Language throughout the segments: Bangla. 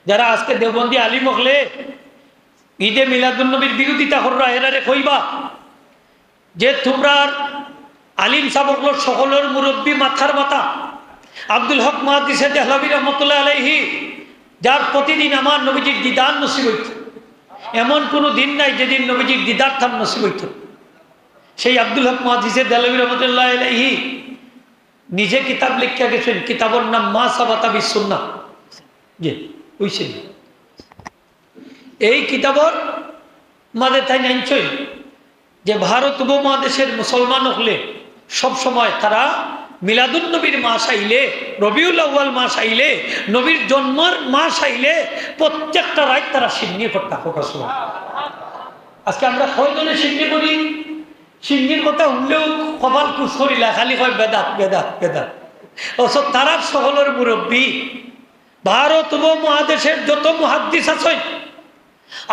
যারা আজকে দেওবন্দি আলিম হলে ঈদে মিলাদুন্নবীর বিরোধিতা কররা এরারে কইবা যে তোমরা আলিম সাবকলোর সকলের মুরব্বী মাথার মাথা আব্দুল হক মুহাদ্দিস দেহলভী রহমতুল্লাহ আলাইহি, যার প্রতিদিন আমার নবীজির দিদার নসিব হইত, এমন কোনো দিন নাই যেদিন নবীজির দিদার থান নসিব হইত। সেই আব্দুল হক মুহাদ্দিস দেহলভী রহমতুল্লাহ আলাইহি নিজে কিতাব লিখিয়া গেছেন, কিতাবের নাম মা সাবাতা বিস সুন্নাহ। জি বুঝছেন, এই কিতাবর মাঝে তাই জানছই যে ভারত উপমহাদেশের মুসলমান হলে সবসময় তারা মিলাদুন নবীর মাস আইলে, রবিউল আউয়াল মাস আইলে, নবীর জন্মের মাস আইলে প্রত্যেকটা রাত তারা সিন্নি করতে ফোকাস। আজকে আমরা কয়জনে সিন্নি করি? সিন্নির কথা শুনলেও কপাল কুচ করিলা, খালি কয় বেদাত বেদাত বেদাত। অথচ তারা সকলের মুরব্বী। ভারত উপমহাদেশের যত মুহাদ্দিস আছে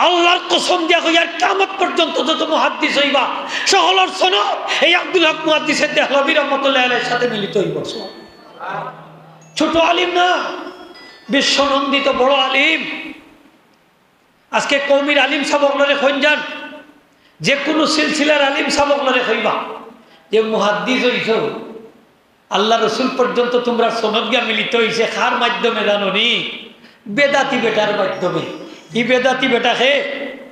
আল্লাহর কসম দিয়া কইয়ার কিয়ামত পর্যন্ত যত মুহাদ্দিস হইবা সকলের সনদ এই আব্দুল হক মুহাদ্দিস দেহলভী রাহমাতুল্লাহি আলাইহির সাথে মিলিত হইব। ছোট আলিম না, বিশ্বনন্দিত বড় আলিম। আজকে কওমির আলিম সাবকলরে খঞ্জান, যে কোনো সিলসিলার আলিম সাবকলরে কইবা যে মুহাদ্দিস হইছো, আল্লাহ রসুল পর্যন্ত তোমরা সনদ গিয়া মিলিত হইছে কার মাধ্যমে জানো নি? বেদাতি বেটার মাধ্যমে। ই বেদাতি বেটা খে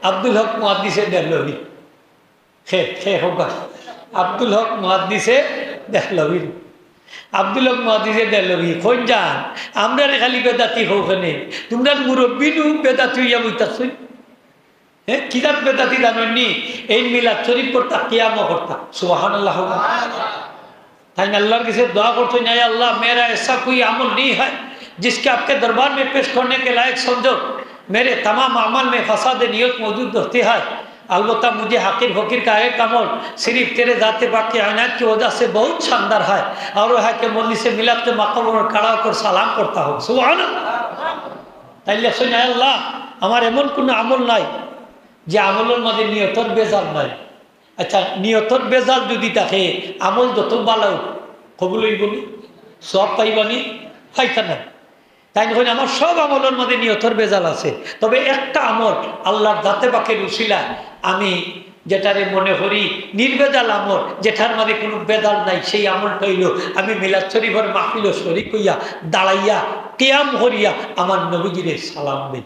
আব্দুল হক মুহাদ্দিস দেহলভী খে খে হোক আব্দুল হক মুহাদ্দিস দেহলভী। আব্দুল হক মুহাদ্দিস দেহলভী কোন যান আমরা খালি বেদাতি হোকনে, তোমরা মুরব্বী নু বেদাতি হইয়া বইতাছ। হ্যাঁ কিরাত বেদাতি জানেননি? এই মিলাদ শরীফ পড়তা, কিয়াম করতা। সুবহানাল্লাহ। ताइन अल्लाह के से दुआ करते हैं, अल्लाह मेरा ऐसा कोई अमल नहीं है जिसके आपके दरबार में पेश करने के लायक समझो। मेरे तमाम अमल में फसाद नियत मौजूद होती है, अलबत्ता मुझे हकीर फकीर का एक अमल सिर्फ तेरे ज़ाते पाक की आयनात की वजह से बहुत शानदार है, और वह है कि मौलवी से मिलाद के मकाम पर खड़ा होकर सलाम करता हूँ। सुभान अल्लाह। ताइले सुने अल्लाह हमारे एमन कोनो আমল নাই যে আমলের মধ্যে নিয়তর বেজাল নাই। আচ্ছা নিয়তর বেজাল যদি থাকে আমল যত ভালো কবুল হইবনি, সব পাইবানি? পাইতা না। তাই যখন আমার সব আমলের মধ্যে নিয়তর বেজাল আছে, তবে একটা আমল আল্লাহর জাতে পাকের উসিলায় আমি যেটারে মনে করি নির্বেজাল আমল, যেটার মধ্যে কোনো বেজাল নাই, সেই আমলটা হইল আমি মিলাদ শরীফের মাহফিল শরীক হইয়া দাঁড়াইয়া কিয়াম করিয়া আমার নবীজিরে সালাম দিই।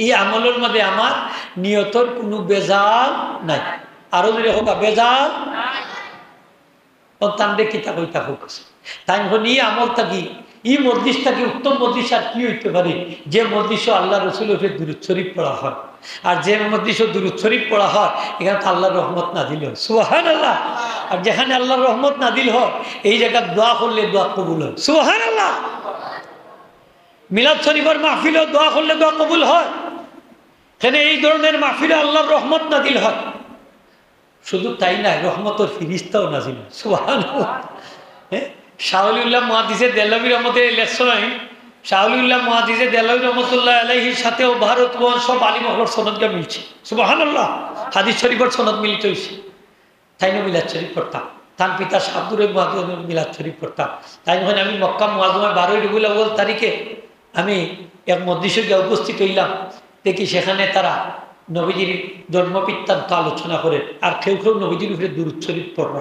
এই আমলের মধ্যে আমার নিয়তর কোনো বেজাল নাই। আরো যদি হোক বেজাল তান্ডে কিতা কইতা হোক। তাই এই আমলটা কি, এই মজলিসটা কি উত্তম মজলিস আর কি হইতে পারে? যে মজলিসও আল্লাহ রসুলের দুরূদ শরীফ পড়া হয়, আর যে মজলিসও দুরূদ শরীফ পড়া হয় এখানে তো আল্লাহর রহমত নাজিল হয়। সুবহানাল্লাহ। আর যেখানে আল্লাহর রহমত নাজিল হয় এই জায়গায় দোয়া করলে দোয়া কবুল হয়। সুবহানাল্লাহ। মিলাদ শরীফের মাহফিলে দোয়া করলে দোয়া কবুল হয়, এখানে এই ধরনের মাহফিলে আল্লাহর রহমত নাজিল হয়। শুধু তাই না, রহমতের ফিরিস্তাও নাজিল। সুবহানাল্লাহ। হ্যাঁ শাহলিউল্লাহ মুহাদ্দিস দেহলভী রহমতের ইলেকশন, শাহলিউল্লাহ মুহাদ্দিস দেহলভী রহমতুল্লাহ আলাইহির সাথেও ভারত সব আলিম হলর সনদটা মিলছে। সুবহানাল্লাহ। হাদিস শরীফের সনদ মিলিত হয়েছে। তাই না মিলাদ শরীফ পড়তাম, তার পিতা শাহদুর মুহাদ্দিস মিলাদ শরীফ পড়তাম। তাই যখন আমি মক্কা মুআজ্জমায় 12 রবিউল আউয়াল তারিখে আমি এক মজলিসে গিয়ে উপস্থিত হইলাম, দেখি সেখানে তারা নবীজির জন্ম বৃত্তান্ত আলোচনা করে, আর কেউ কেউ নবীজির উপরে দুরূদ শরীফ পড়ল।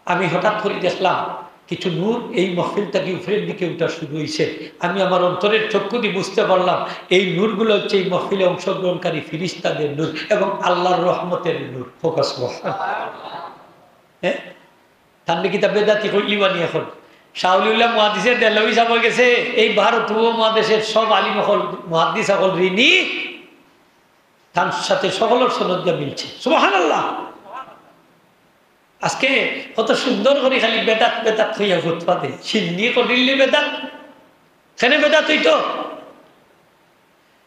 আমি হঠাৎ করে দেখলাম কিছু নূর এই মহফিলটাকে উপরের দিকে উঠা শুরু হয়েছে। আমি আমার অন্তরের চক্ষু দিয়ে বুঝতে পারলাম এই নূরগুলো হচ্ছে এই মহফিলে অংশগ্রহণকারী ফিরিস্তাদের নূর এবং আল্লাহর রহমতের নূর। ফোকাস। হ্যাঁ তাহলে কিতা বেদাতি কইলি বানি এখন শাহলিউল্লাহ মুহাদ্দিস দেহলভী সাহেব গেছে এই ভারত উপমহাদেশের সব আলিম হল মুহাদ্দিস সকল ঋণী, তার সাথে সকলের সনদ মিলছে। সুবহানাল্লাহ। আজকে কত সুন্দর করে খালি বেদাত বেদাত হইয়া ফুটপা দে, সিন্নি করিলে বেদাত, সেনে বেদাত হইতো।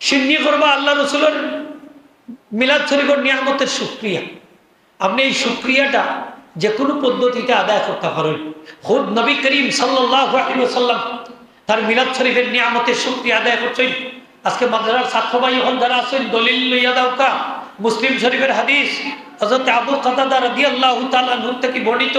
সিন্নি করবা আল্লাহ রসুলের মিলাদ শরীফের নিয়ামতের শুকরিয়া। আপনি এই শুকরিয়াটা যে কোনো পদ্ধতিতে আদায় করতে পারেন। খুদ নবী করিম সাল্লাল্লাহু আলাইহি ওয়াসাল্লাম তার মিলাদ শরীফের নিয়ামতের শুকরিয়া আদায় করছেন। আজকে মাদ্রাসার ছাত্র ভাই এখন যারা আছেন দলিল লইয়া দাওকা, মুসলিম শরীফের হাদিস হযরত আবু কাতাদা রাদিয়াল্লাহু তাআলা আনহু থেকে বর্ণিত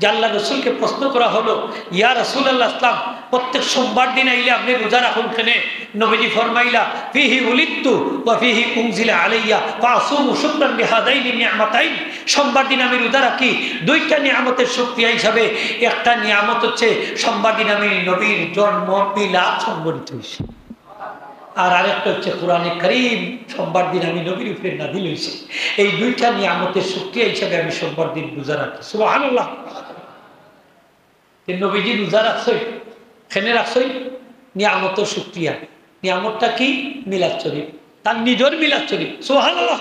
যে আল্লাহ রসুলকে প্রশ্ন করা হলো, ইয়া রাসূলুল্লাহ ইসলাম, প্রত্যেক সোমবার দিন আইলে আপনি রোজা রাখুন কেনে? নবীজি ফরমাইলা, ফিহি উলিদতু ওয়া ফিহি উনজিলা আলাইয়া ফাসুমু শুকরান লিহাদাইনি নি'মাতাইন। সোমবার দিন আমি রোজা রাখি দুইটা নিয়ামতের শুকরিয়া হিসাবে। একটা নিয়ামত হচ্ছে সোমবার দিন আমি নবীর জন্ম মিলাদ সংগঠিত হয়েছে, আর আরেকটা হচ্ছে কোরআনে কারীম সোমবার দিন আমি নবীর উপরে নাযিল হয়েছে। এই দুইটা নিয়ামতের শুকরিয়া হিসাবে আমি সোমবার দিন রোজা রাখি। সুবহানাল্লাহ। নবীজি রোজা রাখছই, খেনে রাখছই নিয়ামতের শুকরিয়া। নিয়ামতটা কি? মিলাদ শরীফ, তার নিজের মিলাদ শরীফ। সুবহানাল্লাহ।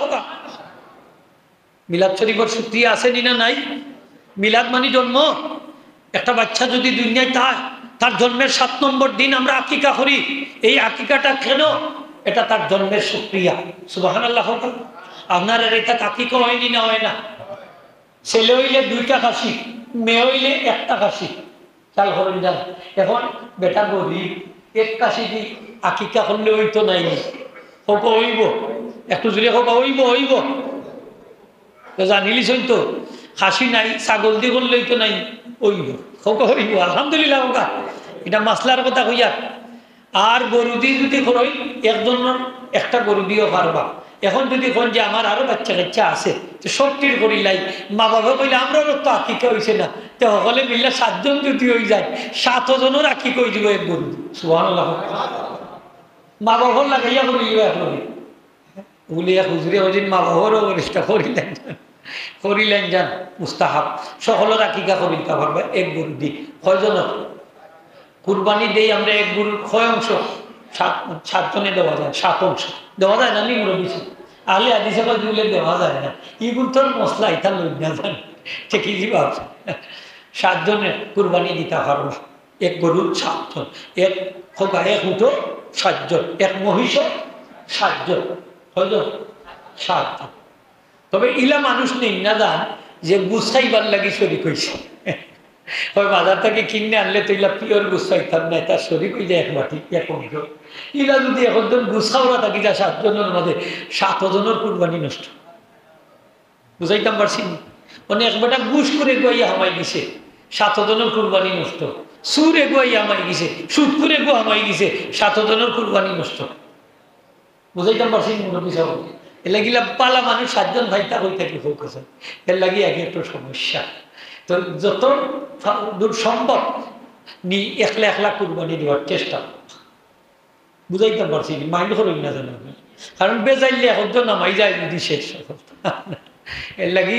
মিলাদ শরীফের শুকরিয়া আছে না নাই? মিলাদ মানে জন্ম। একটা বাচ্চা যদি দুনিয়ায় তার জন্মের 7 নম্বর দিন আমরা আকিকা করি। এই আকিকাটা কেন? এটা তার জন্মের শুকরিয়া। সুবহানাল্লাহ। আপনার এটা আকিকা হয়নি না হয় না? ছেলে হইলে 2টা খাসি, মেয়ে হইলে 1টা খাসি। চাল করেন যান। এখন বেটা গরিব, 1 খাসি দি আকিকা করলে হইতো নাই, হোক হইব, একটু জুড়ে হোক হইব হইব জানিলিছই তো। খাসি নাই, ছাগল দিয়ে করলেই তো নাই, হইব হোক হইব। আলহামদুলিল্লাহ হোকা, এটা মাসলার কথা কইয়া। আর গরু দিয়ে যদি করই, একজনের একটা গরু দিয়েও পারবা। এখন যদি কোন যে আমার আরো বাচ্চা কাচ্চা আছে, তো সবটির করিলাই, মা বাবা কইলে আমরাও তো আকিকা হয়েছে না, তো সকলে মিললে 7 জন যদি হয়ে যায়, 7 জনের আকিকা হয়ে যাব এক গরু। সুবহানাল্লাহ। মা বাবার লাগাইয়া করিল এখন বলিয়া হুজুরে ওদিন মা বাবারও বলিষ্ঠা করিলেন যান মুস্তাহাব। সকলের আকিকা করিতে পারবে এক গরু দি। কয়জনের কুরবানি দেই আমরা? এক গরুর কয় অংশ? 7 জনে দেওয়া যায়, 7 অংশ দেওয়া যায় না? নিম্ন কিছু আলে আদিসে দিলে দেওয়া যায় না। ইগুন তোর মশলা ইটা লই না যান, ঠিকই জীবা 7 জনের কুরবানি দিতে পারবো। এক গরুর 7 জন, এক খোকা, এক উঠো 7 জন, এক মহিষ 7 জন, কয়জন? 7 জন। তবে ইলা মানুষ নেই না যান যে গুছাইবার লাগি শরীক হয়েছে। ওই বাজার থেকে কিনে আনলে তো ইলা পিওর গুছাইতাম না, তার শরীক হয়ে যায় এক বাটি, এক অংশ। ইলা যদি একজন গুছাওয়া থাকি যা 7 জনের মধ্যে, 7 জনের কুরবানি নষ্ট। বুঝাইতাম পারছি? মানে একবারটা গুছ করে গোয়াইয়া হামাই গেছে, 7 জনের কুরবানি নষ্ট। সুরে গোয়াইয়া হামাই গেছে, সুদ করে গো হামাই গেছে, 7 জনের কুরবানি নষ্ট। বুঝাইতাম পারছি? এর লাগিলা পালা মানুষ 7 জন ভাইতা হয়ে থাকি ফোকাস, এর লাগি এক একটা সমস্যা। তো যত দূর সম্ভব একলা একলা কুরবানি দেওয়ার চেষ্টা। বুঝাইতে পারছি? মাইন্ড করুন না জানো, কারণ বেজাইলে একজন নামাই যায় যদি শেষ। এর লাগি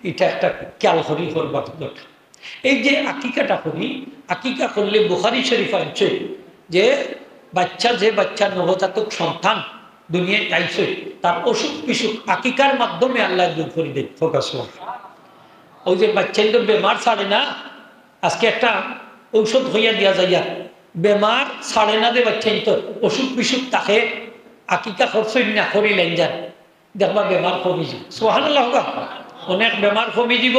এটা একটা খেয়াল করি করবার দরকার। এই যে আকিকাটা করি, আকিকা করলে বুখারী শরীফ আছে যে যে বাচ্চা নবজাতক সন্তান দুনিয়ায় আইছে, তার অসুখ বিসুখ আকিকার মাধ্যমে আল্লাহ দূর করে দেয়। ফোকাস। ওই যে বাচ্চাদের বেমার ছাড়ে না, আজকে একটা ঔষধ হইয়া দিয়া যাইয়া বেমার ছাড়ে না, যে বাচ্চা তো অসুখ বিসুখ তাকে আকিকা করছেন না করিলেন যান, দেখবা বেমার কমে যাব। সুবহানাল্লাহ। অনেক বেমার কমে যাব।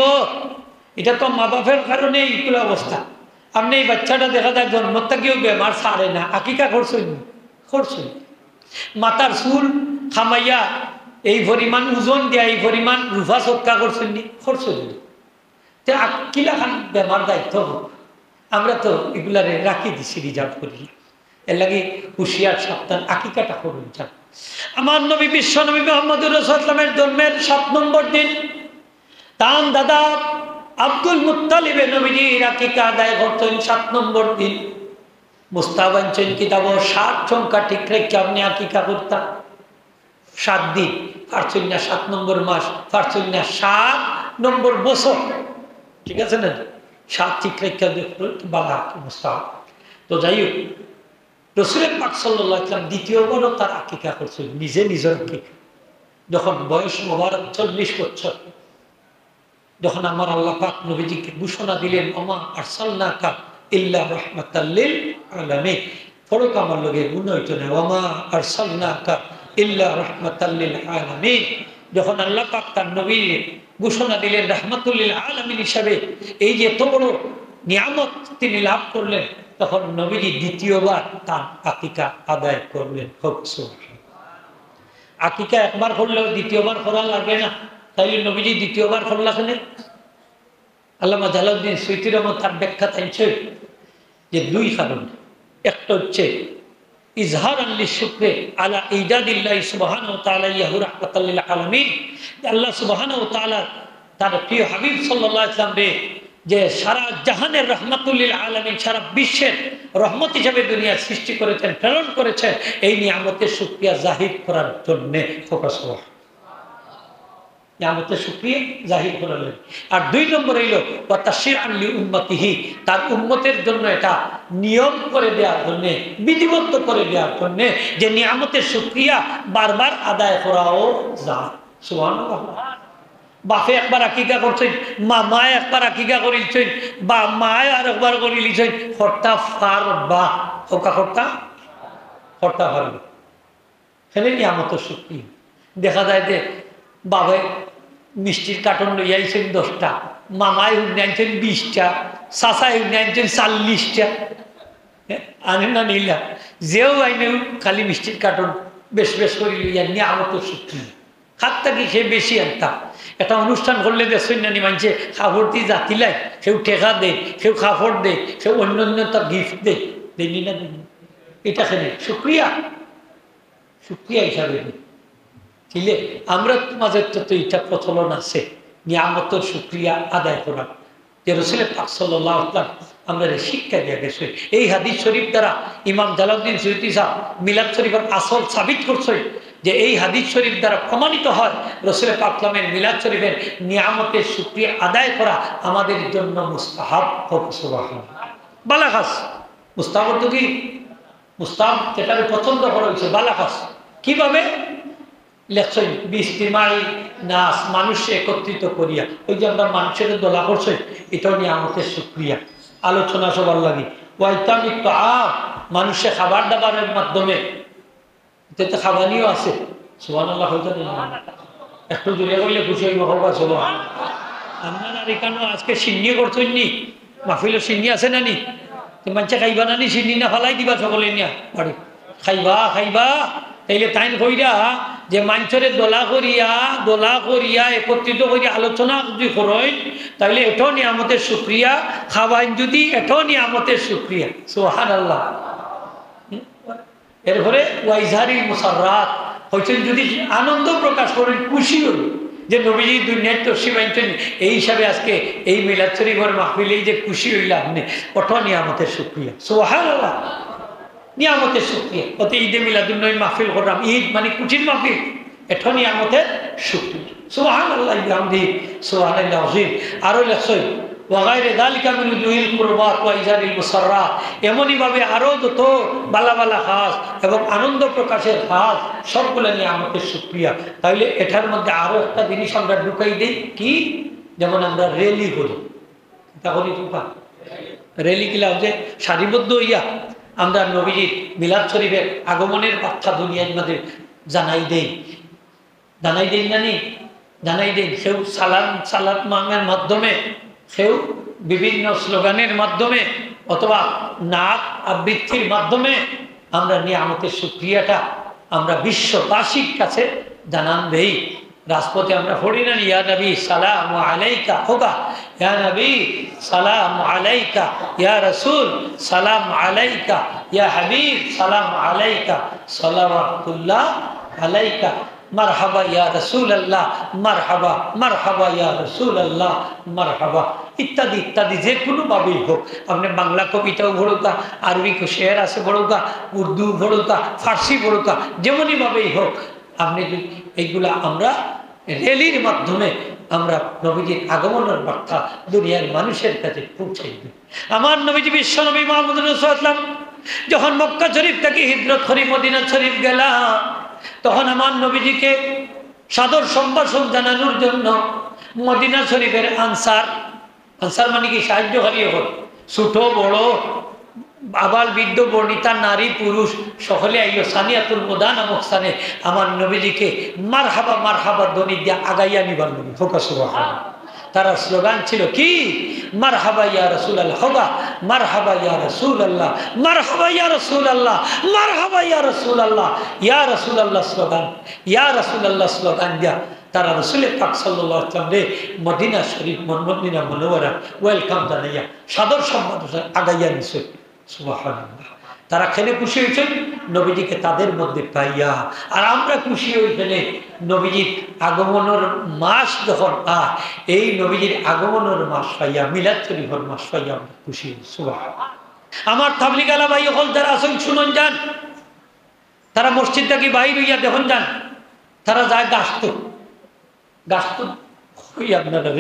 এটা তো মা বাপের কারণে এইগুলো অবস্থা। আপনি এই বাচ্চাটা দেখা যায় জন্মত থেকেও বেমার ছাড়ে না, আকিকা করছেন মাথার চুল খামাইয়া এই পরিমাণ ওজন দিয়া এই পরিমাণ রুফা সৎকা করছেন নি? করছেন। কিলা খান বেমার দায়িত্ব হোক, আমরা তো এগুলারে রাখি দিছি, রিজার্ভ করি। এর লাগে হুশিয়ার সাবধান, আকিকাটা করুন যান। আমার নবী বিশ্ব নবী মুহাম্মদুর রাসূলুল্লাহের জন্মের 7 নম্বর দিন তার দাদা আব্দুল মুত্তালিব নবীজির আকিকা আদায় করতেন 7 নম্বর দিন। মুস্তাবাঞ্চন কিতাব 60 সংখ্যা ঠিক রেখে আপনি আকিকা করতাম। 7 দিন পারছেন না, 7 নম্বর মাস পারছেন না, 7 নম্বর বছর, ঠিক আছে না? 7 ঠিক রেখে বাবা মুস্তাহাব। তো যাই হোক, রাসূল পাক সাল্লাল্লাহু আলাইহি ওয়াসাল্লাম দ্বিতীয়বারও তার আকিকা করছেন, নিজের আকিকা। যখন বয়স মোবারক 40 বছর, যখন আমার আল্লাহ পাক নবীজিকে ঘোষণা দিলেন, ওমা আরসালনাকা ইল্লা রাহমাতাল লিল আলামিন। ফরক আমার লগে গুণইতো না, ওমা আরসালনাকা ইল্লা রাহমাতাল লিল আলামিন। যখন আল্লাহ পাক তার নবীর ঘোষণা দিলেন রাহমাতুল লিল আলামিন হিসাবে, এই যে এত বড় নিয়ামত তিনি লাভ করলেন, তখন নবীজি দ্বিতীয়বার তার আকিকা আদায় করলেন। আকিকা একবার করলেও দ্বিতীয়বার করা লাগে না, তাইলে নবীজি দ্বিতীয়বার করলা কেন? আল্লামা জালালউদ্দিন সুয়ুতী রহমত তার ব্যাখ্যা তাইছে যে দুই কারণ। একটা হচ্ছে ইজহারান লিশুকরি আলা ইজাদিল্লাহি সুবহানাহু ওয়া তাআলা ইয়াহু রাহমাতাল লিল আলামিন। আল্লাহ সুবহানাহু ওয়া তাআলা তার প্রিয় হাবিব সাল্লাল্লাহু আলাইহি ওয়াসাল্লাম রে যে সারা জাহানের রহমাতুল লিল আলামিন, সারা বিশ্বের রহমত হিসেবে দুনিয়া সৃষ্টি করেছেন, প্রেরণ করেছেন, এই নিয়ামতের শুকরিয়া জাহির করার জন্য ফোকাস হওয়া, নিয়ামতের শুকরিয়া জাহির করার। আর দুই নম্বর হইল ওয়া তাশরিআন লি উম্মতিহি, তার উম্মতের জন্য এটা নিয়ম করে দেওয়ার জন্য, বিধিবদ্ধ করে দেওয়ার জন্য যে নিয়ামতের শুকরিয়া বারবার আদায় করাও যায়। সুবহানাল্লাহ। বাপে একবার আকিকা করছেন, মামায় একবার আকিকা করিলছেন, বা মায় আর একবার করিলিছেন, হর্তা ফার বা ওকা হর্তা হর্তা পারবে, সেটা নিয়ামতের শুকরিয়া। দেখা যায় যে বাবাই মিষ্টির কার্টন লই আইছেন 10টা, মামায় উঠে আনছেন 20টা, চাচায় উঠে আনছেন 40টা, আনেন না নিলা, যেও আইনেও খালি মিষ্টির কার্টন বেশ বেশ করে লইয়া নিয়ামতের শুকরিয়া। খাত থাকি সে বেশি আনতাম। একটা অনুষ্ঠান করলে যে সৈন্যানি মানছে খাফড়টি জাতি লাই, সেও টেকা দেয়, সেও খাফড় দেয়, সেও অন্য অন্য তার গিফট দেয়, দেয়নি না দেয়নি, এটা খেলে শুক্রিয়া, শুক্রিয়া হিসাবে দিলে আমরা মাঝে তো এটা প্রচলন আছে নিয়ামতের শুক্রিয়া আদায় করা। যে রসুল পাক সাল্লাল্লাহু আলাইহি ওয়াসাল্লাম আমরা শিক্ষা দিয়ে গেছে। এই হাদিস শরীফ দ্বারা ইমাম জালালউদ্দিন সুয়ুতী সাহেব মিলাদ শরীফের আসল সাবিত করছে যে এই হাদিস শরীফ দ্বারা প্রমাণিত হয় রসুল পাক সাল্লামের মিলাদ শরীফের নিয়ামতের শুকরিয়া আদায় করা আমাদের জন্য মুস্তাহাব। সুবহানাল্লাহ। বালাগাস মুস্তাহাব তো কি? মুস্তাহাব যেটাকে পছন্দ করা হয়েছে বালাগাস। কিভাবে লেখছেন? বিস্তিমাই নাস, মানুষকে একত্রিত করিয়া, ওই যে আমরা মানুষের দোলা করছে, এটাও নিয়ামতের শুকরিয়া। আলোচনা সবার লাগে ওয়াইতামিত আম, মানুষের খাবার দাবারের মাধ্যমে, এতে খাবানিও আছে। সুবহানাল্লাহ। একটু জোরে করলে খুশি হইব। সুবহানাল্লাহ। আপনার আর এখানে আজকে সিন্নি করছেন নি? মাহফিলের সিন্নি আছে না নি? মানুষে খাইবা না নি? সিন্নি না ফালাই দিবা সকলে নিয়া বাড়ি? খাইবা খাইবা। তাইলে তাইন কইরা যে মানুষের দোলা করিয়া একত্রিত করিয়া আলোচনা যদি করেন, তাইলে এটাও নিয়ামতের শুকরিয়া। খাওয়াইন যদি, এটাও নিয়ামতের শুকরিয়া। সুবহানাল্লাহ। এরপরে ওয়াইজারিল মুসাররাত হইছেন যদি আনন্দ প্রকাশ করেন, খুশি হল যে নবীজি দুনিয়ার তসিব আনছেন, এই হিসাবে আজকে এই মিলাদ শরীফের মাহফিলেই যে খুশি হইল আপনি, ওটাও নিয়ামতের শুকরিয়া। সুবহানাল্লাহ। নিয়ামতের শুকরিয়া। অত ঈদে মিলাদুন্নবী মাহফিল করলাম, ঈদ মানে খুশির মাহফিল, এটাও নিয়ামতের শুকরিয়া। সুবহানাল্লাহ বিহামদিহি সুবহানাল্লাহ আযীম। আরো লেখছেন ওয়াগাইরে যালিকা মিন উজুহিল কুরবাত ওয়া ইজারিল মুসাররাত, এমনইভাবে আরো যত বালা বালা কাজ এবং আনন্দ প্রকাশের কাজ সবগুলো নিয়ামতের শুকরিয়া। তাইলে এটার মধ্যে আরো একটা জিনিস আমরা ঢুকাই দিই, কি? যেমন আমরা র্যালি করি, তখনই ঢুকা র্যালি কিলাম যে সারিবদ্ধ হইয়া আমরা নবীজির মিলাদ শরীফের আগমনের বার্তা দুনিয়ার মধ্যে জানাই দেই জানাই দেই। সেও সালাত মামের মাধ্যমে, সেও বিভিন্ন স্লোগানের মাধ্যমে, অথবা নাক আবৃত্তির মাধ্যমে আমরা নিয়ামতের শুকরিয়াটা আমরা বিশ্ববাসীর কাছে জানান দেই। রাজপথে আমরা পড়ি না, ইয়া নবী সালাম আলাইকা হোগা, ইয়া নবী সালাম আলাইকা, ইয়া রাসূল সালাম আলাইকা, ইয়া হাবিব সালাম আলাইকা, সালাওয়াতুল্লাহ আলাইকা, মারহাবা ইয়া রাসূলুল্লাহ, মারহাবা মারহাবা ইয়া রাসূলুল্লাহ, মারহাবা ইত্যাদি ইত্যাদি। যে কোনো ভাবেই হোক, আপনি বাংলা কবিতাও পড়ুকা, আরবি শের আছে পড়ুকা, উর্দু পড়ুকা, ফার্সি পড়ুকা, যেমনই ভাবেই হোক আপনি যদি এইগুলা আমরা র্যালির মাধ্যমে আমরা নবীজির আগমনের বার্তা দুনিয়ার মানুষের কাছে পৌঁছাই দিই। আমার নবীজি বিশ্ব নবী মুহাম্মদ রাসূলুল্লাহ সাল্লাল্লাহু আলাইহি ওয়াসাল্লাম যখন মক্কা শরীফ থেকে হিজরত করে মদিনা শরীফ গেলা, তখন আমার নবীজিকে সাদর সম্ভাষণ জানানোর জন্য মদিনা শরীফের আনসার মানে কি সাহায্যকারী হল, ছোট বড় আবাল বৃদ্ধ বর্ণিতা নারী পুরুষ সকলে আইল সানিয়াতুল মুদা নামক স্থানে আমার নবীজিকে মারহাবা ধ্বনি দিয়ে আগাইয়া নিবার নবী ফোকাস। তারা স্লোগান ছিল কি? মারহাবা ইয়া রাসূলুল্লাহ হোগা, মারহাবা ইয়া রাসূলুল্লাহ, মারহাবা ইয়া রাসূলুল্লাহ, মারহাবা ইয়া রাসূলুল্লাহ, ইয়া রাসূলুল্লাহ স্লোগান, ইয়া রাসূলুল্লাহ স্লোগান দিয়া তারা রাসূল পাক সাল্লাল্লাহু আলাইহি ওয়াসাল্লাম রে মদিনা শরীফ মদিনা মুনাওয়ারা ওয়েলকাম জানাইয়া সাদর সম্মান আগাইয়া নিছে। সুবহানাল্লাহ। তারা খেলে খুশি হয়েছেন নবীজিকে তাদের মধ্যে পাইয়া, আর আমরা খুশি হইতেনে নবীজির আগমনের মাস যখন এই নবীজির আগমনের মাস পাইয়া, মিলাদ শরীফের মাস পাইয়া আমরা খুশি হই। সুবহানাল্লাহ। আমার তাবলীগ আলা ভাই হল যারা আছেন শুনুন যান, তারা মসজিদ থেকে বাইর হইয়া দেখুন যান, তারা যায় গাছত হই আপনারা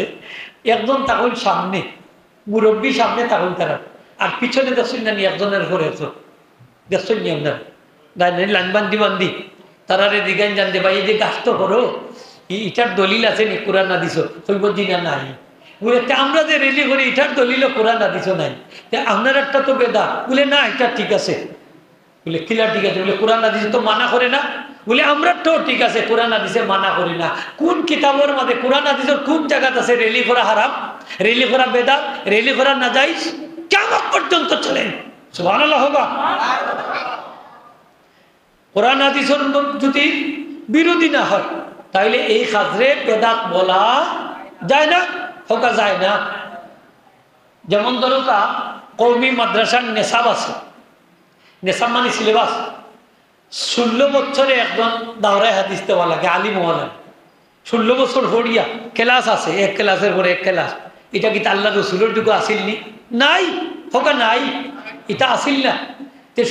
একজন তখন সামনে মুরব্বী সামনে তখন তারা, আর পিছনে দেখছেন জানি একজনের ঘরে দেখছেন নি আপনার লাইন বান্দি তারা রে দিগান জানতে ভাই এই যে গাছত করো ইটার দলিল আছে নি কোরআন না দিছ সৈবদ্দি না নাই বলে আমরা যে রেলি করি এটার দলিল কোরআন না দিছ নাই, আপনার একটা তো বেদা বলে না এটা ঠিক আছে, বলে কিলার ঠিক আছে, বলে কোরআন না দিছে তো মানা করে না, বলে আমরা তো ঠিক আছে কোরআন হাদিসে মানা করি না। কোন কিতাবের মধ্যে কোরআন হাদিসের কোন জায়গাতে আছে রেলি করা হারাম, রেলি করা বেদাত, রেলি করা নাজায়েজ? কিয়ামত পর্যন্ত চলেন। সুবহানাল্লাহ। হোক কোরআন হাদিসের যদি বিরোধী না হয় তাহলে এই কাজরে বেদাত বলা যায় না, হোকা যায় না। যেমন ধরো কওমি মাদ্রাসার নেশাব আছে, নেশাব মানে সিলেবাস, 16 বছরে একজন দাওরায় হাদিস দেওয়া লাগে, আলিম হওয়া লাগে। 16 বছর হরিয়া ক্লাস আছে, এক ক্লাসের পরে এক ক্লাস। এটা কি আল্লাহ রসুলের যুগে আসিল নি? নাই, হোকা নাই, এটা আসিল না।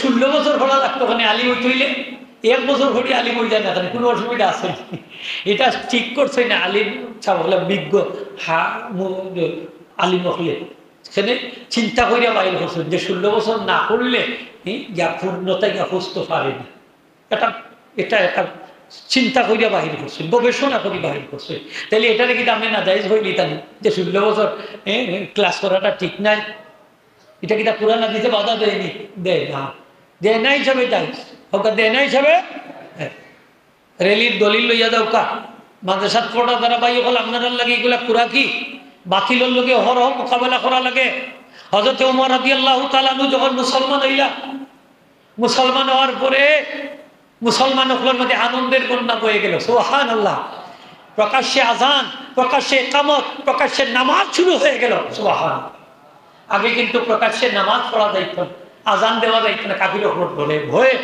16 বছর হরা লাগতো ওখানে আলিম হইলে, 1 বছর হরি আলিম হয়ে যায় না, কোনো অসুবিধা আছে? এটা ঠিক করছে না আলিম সাহেব বিজ্ঞ আলিম হলে সেখানে চিন্তা করিয়া বাইর করছেন যে 16 বছর না করলে পূর্ণতা খুঁজতে পারেনি। এটা চিন্তা করিয়া বাহির করছে, গবেষণা করি বাহির করছে। তাহলে এটারে কি আমি না যাইজ হইলি তা যে 16 বছর ক্লাস করাটা ঠিক নাই? এটা কি তা কোরআন হাদিসে বাধা দেয়নি? দেয় না, দেয় না হিসাবে যাই হোকা, দেয় না হিসাবে রেলির দলিল লইয়া দাও কা মাদ্রাসাত পড়া দ্বারা বাই হল আপনার লাগে এগুলা পুরা কি বাতিলের লগে হরহ মোকাবেলা করা লাগে। হযরত ওমর রাদিয়াল্লাহু তাআলা আনহু যখন মুসলমান হইলা, মুসলমান হওয়ার পরে মুসলমান হকলের মধ্যে আনন্দের বন্যা বয়ে গেল। সুবহানাল্লাহ। প্রকাশ্যে আজান, প্রকাশ্যে ইকামত, প্রকাশ্যে নামাজ শুরু হয়ে গেল। সুবহানাল্লাহ। আগে কিন্তু প্রকাশ্যে নামাজ পড়া যাইত না, আজান দেওয়া যাইত না, কাফির হকল বলে ভয়ে।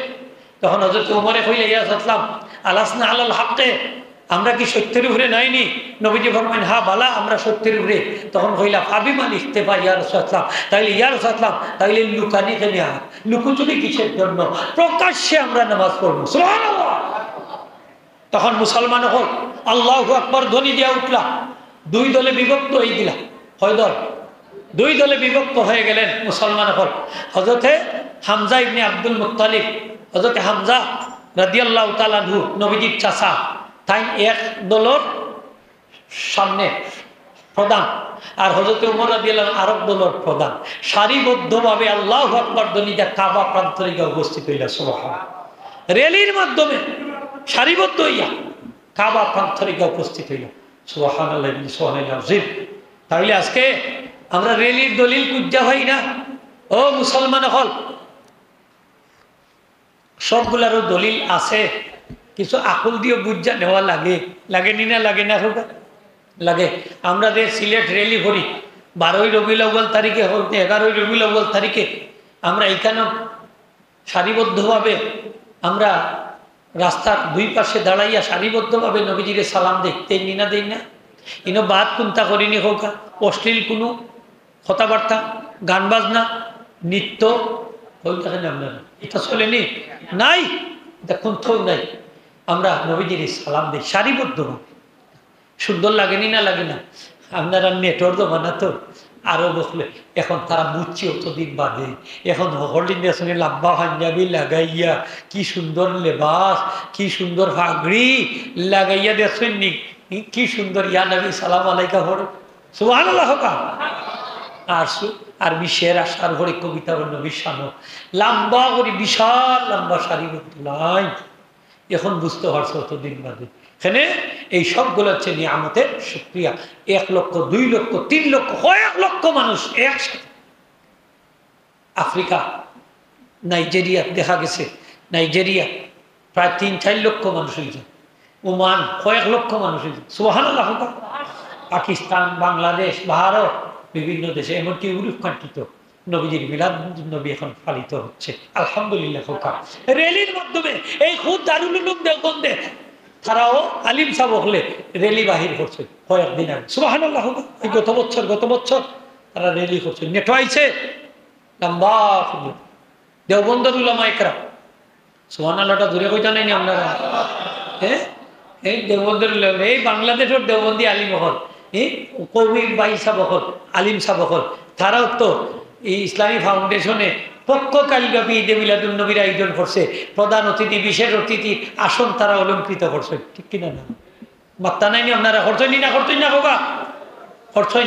তখন হযরত ওমরে কইলে ইয়া সাল্লাম আলাসনা আলাল হকে, আমরা কি সত্যের উপরে নাইনি? নবীজি ফরমাইন হ্যাঁ বালা আমরা সত্যের উপরে। তখন কইলা ফাবিমান ইস্তেফা ইয়া রাসূলুল্লাহ, তাইলে ইয়া রাসূলুল্লাহ তাইলে লুকানি কেন? লুকোচুরি কিসের জন্য? প্রকাশ্যে আমরা নামাজ পড়বো। সুবহানাল্লাহ। তখন মুসলমান হল আল্লাহু আকবার ধ্বনি দিয়া উঠলা, 2 দলে বিভক্ত হয়ে গেলা। হয় দল? 2 দলে বিভক্ত হয়ে গেলেন মুসলমান হল। হযরতে হামজা ইবনে আব্দুল মুত্তালিব, হযরতে হামজা রাদিয়াল্লাহু তাআলা আনহু নবীজির চাচা, তাই এক দলের সামনে প্রধান, আর হযরত ওমর রাদিয়াল্লাহু আনহু আরেক দলের প্রধান। সারিবদ্ধভাবে আল্লাহু আকবার ধ্বনি দিয়া কাবা প্রান্তরে গিয়ে উপস্থিত হইলা। সুবহানাল্লাহ। রেলির মাধ্যমে সারিবদ্ধ হইয়া কাবা প্রান্তরে গিয়ে উপস্থিত হইলা। সুবহানাল্লাহ সুবহানাল্লাহ আযীম। তাহলে আজকে আমরা রেলির দলিল কুজ্জা হই না। ও মুসলমান হল, সবগুলারও দলিল আছে, কিছু আকল দিয়ে বুঝা নেওয়া লাগে, লাগেনি না? লাগে না? লাগে। আমরা যে সিলেট রেলি করি 12ই রবিউল আউয়াল তারিখে হোক 11ই রবিউল আউয়াল তারিখে, আমরা এখানেও সারিবদ্ধভাবে আমরা রাস্তার 2 পাশে দাঁড়াইয়া সারিবদ্ধভাবে নবীজির সালাম দেখতে নি না? দেই না? ইনো বাদ কোনটা করিনি হোক, অশ্লীল কোনো কথাবার্তা, গান বাজনা, নৃত্য হই দেখেন আপনারা, এটা চলেনি? নাই, এটা কোনটাও নাই। আমরা নবীজির সালাম দিই সারিবদ্ধভাবে। সুন্দর লাগেনি না? লাগে না? আপনারা নেটওয়ার্ক বানাতো আরো বসলে, এখন তারা বুঝছি অতদিন বাদে। এখন হোল্ডিং নেশনে লাম্বা পাঞ্জাবি লাগাইয়া, কি সুন্দর লেবাস, কি সুন্দর ফাগড়ি লাগাইয়া দেখছেন নি, কি সুন্দর ইয়া নবী সালাম আলাইকা হর। সুবহানাল্লাহ। আর বিশ্বের আসার ভরে কবিতা নবীর সামনে লম্বা করে বিশাল লম্বা সারিবদ্ধ লাইন। এখন বুঝতে পারছো অতদিন বাদে। এখানে এই সবগুলো হচ্ছে নিয়ামতের শুকরিয়া। 1 লক্ষ, 2 লক্ষ, 3 লক্ষ, 1 লক্ষ মানুষ একসাথে। আফ্রিকা, নাইজেরিয়া দেখা গেছে, নাইজেরিয়া প্রায় 3-4 লক্ষ মানুষ হয়ে যায়। ওমান কয়েক লক্ষ মানুষ হয়েছে সুবহানাল্লাহ। পাকিস্তান, বাংলাদেশ, ভারত, বিভিন্ন দেশে, এমনকি ইউরোপ কান্ট্রিতেও নবীজির মিলাদ নবী এখন পালিত হচ্ছে আলহামদুলিল্লাহ। রেলির মাধ্যমে এই খুদ দারুল উলুম দেওবন্দে তারাও আলিম সাহেব হলে রেলি বাহির করছে কয়েকদিন আগে সুবহানাল্লাহ। এই গত বছর তারা রেলি করছে, নেটো আইছে লম্বা দেওবন্দের উলামা একরাম সুবহানাল্লাহটা দূরে কইতা নাই আপনারা। হ্যাঁ, এই দেওবন্দের উলামা, এই বাংলাদেশের দেওবন্দি আলিম হল, এই কবির বাই সাহেব হল, আলিম সাহেব হল, তারাও তো এই ইসলামী ফাউন্ডেশনে পক্ষকালীব্যাপী ঈদে মিলাদুন নবীর আয়োজন করছে। প্রধান অতিথি, বিশেষ অতিথি আসন তারা অলঙ্কৃত করছে, ঠিক কিনা না? মাত্তা নাই আপনারা করছেন না হোকা করছেন,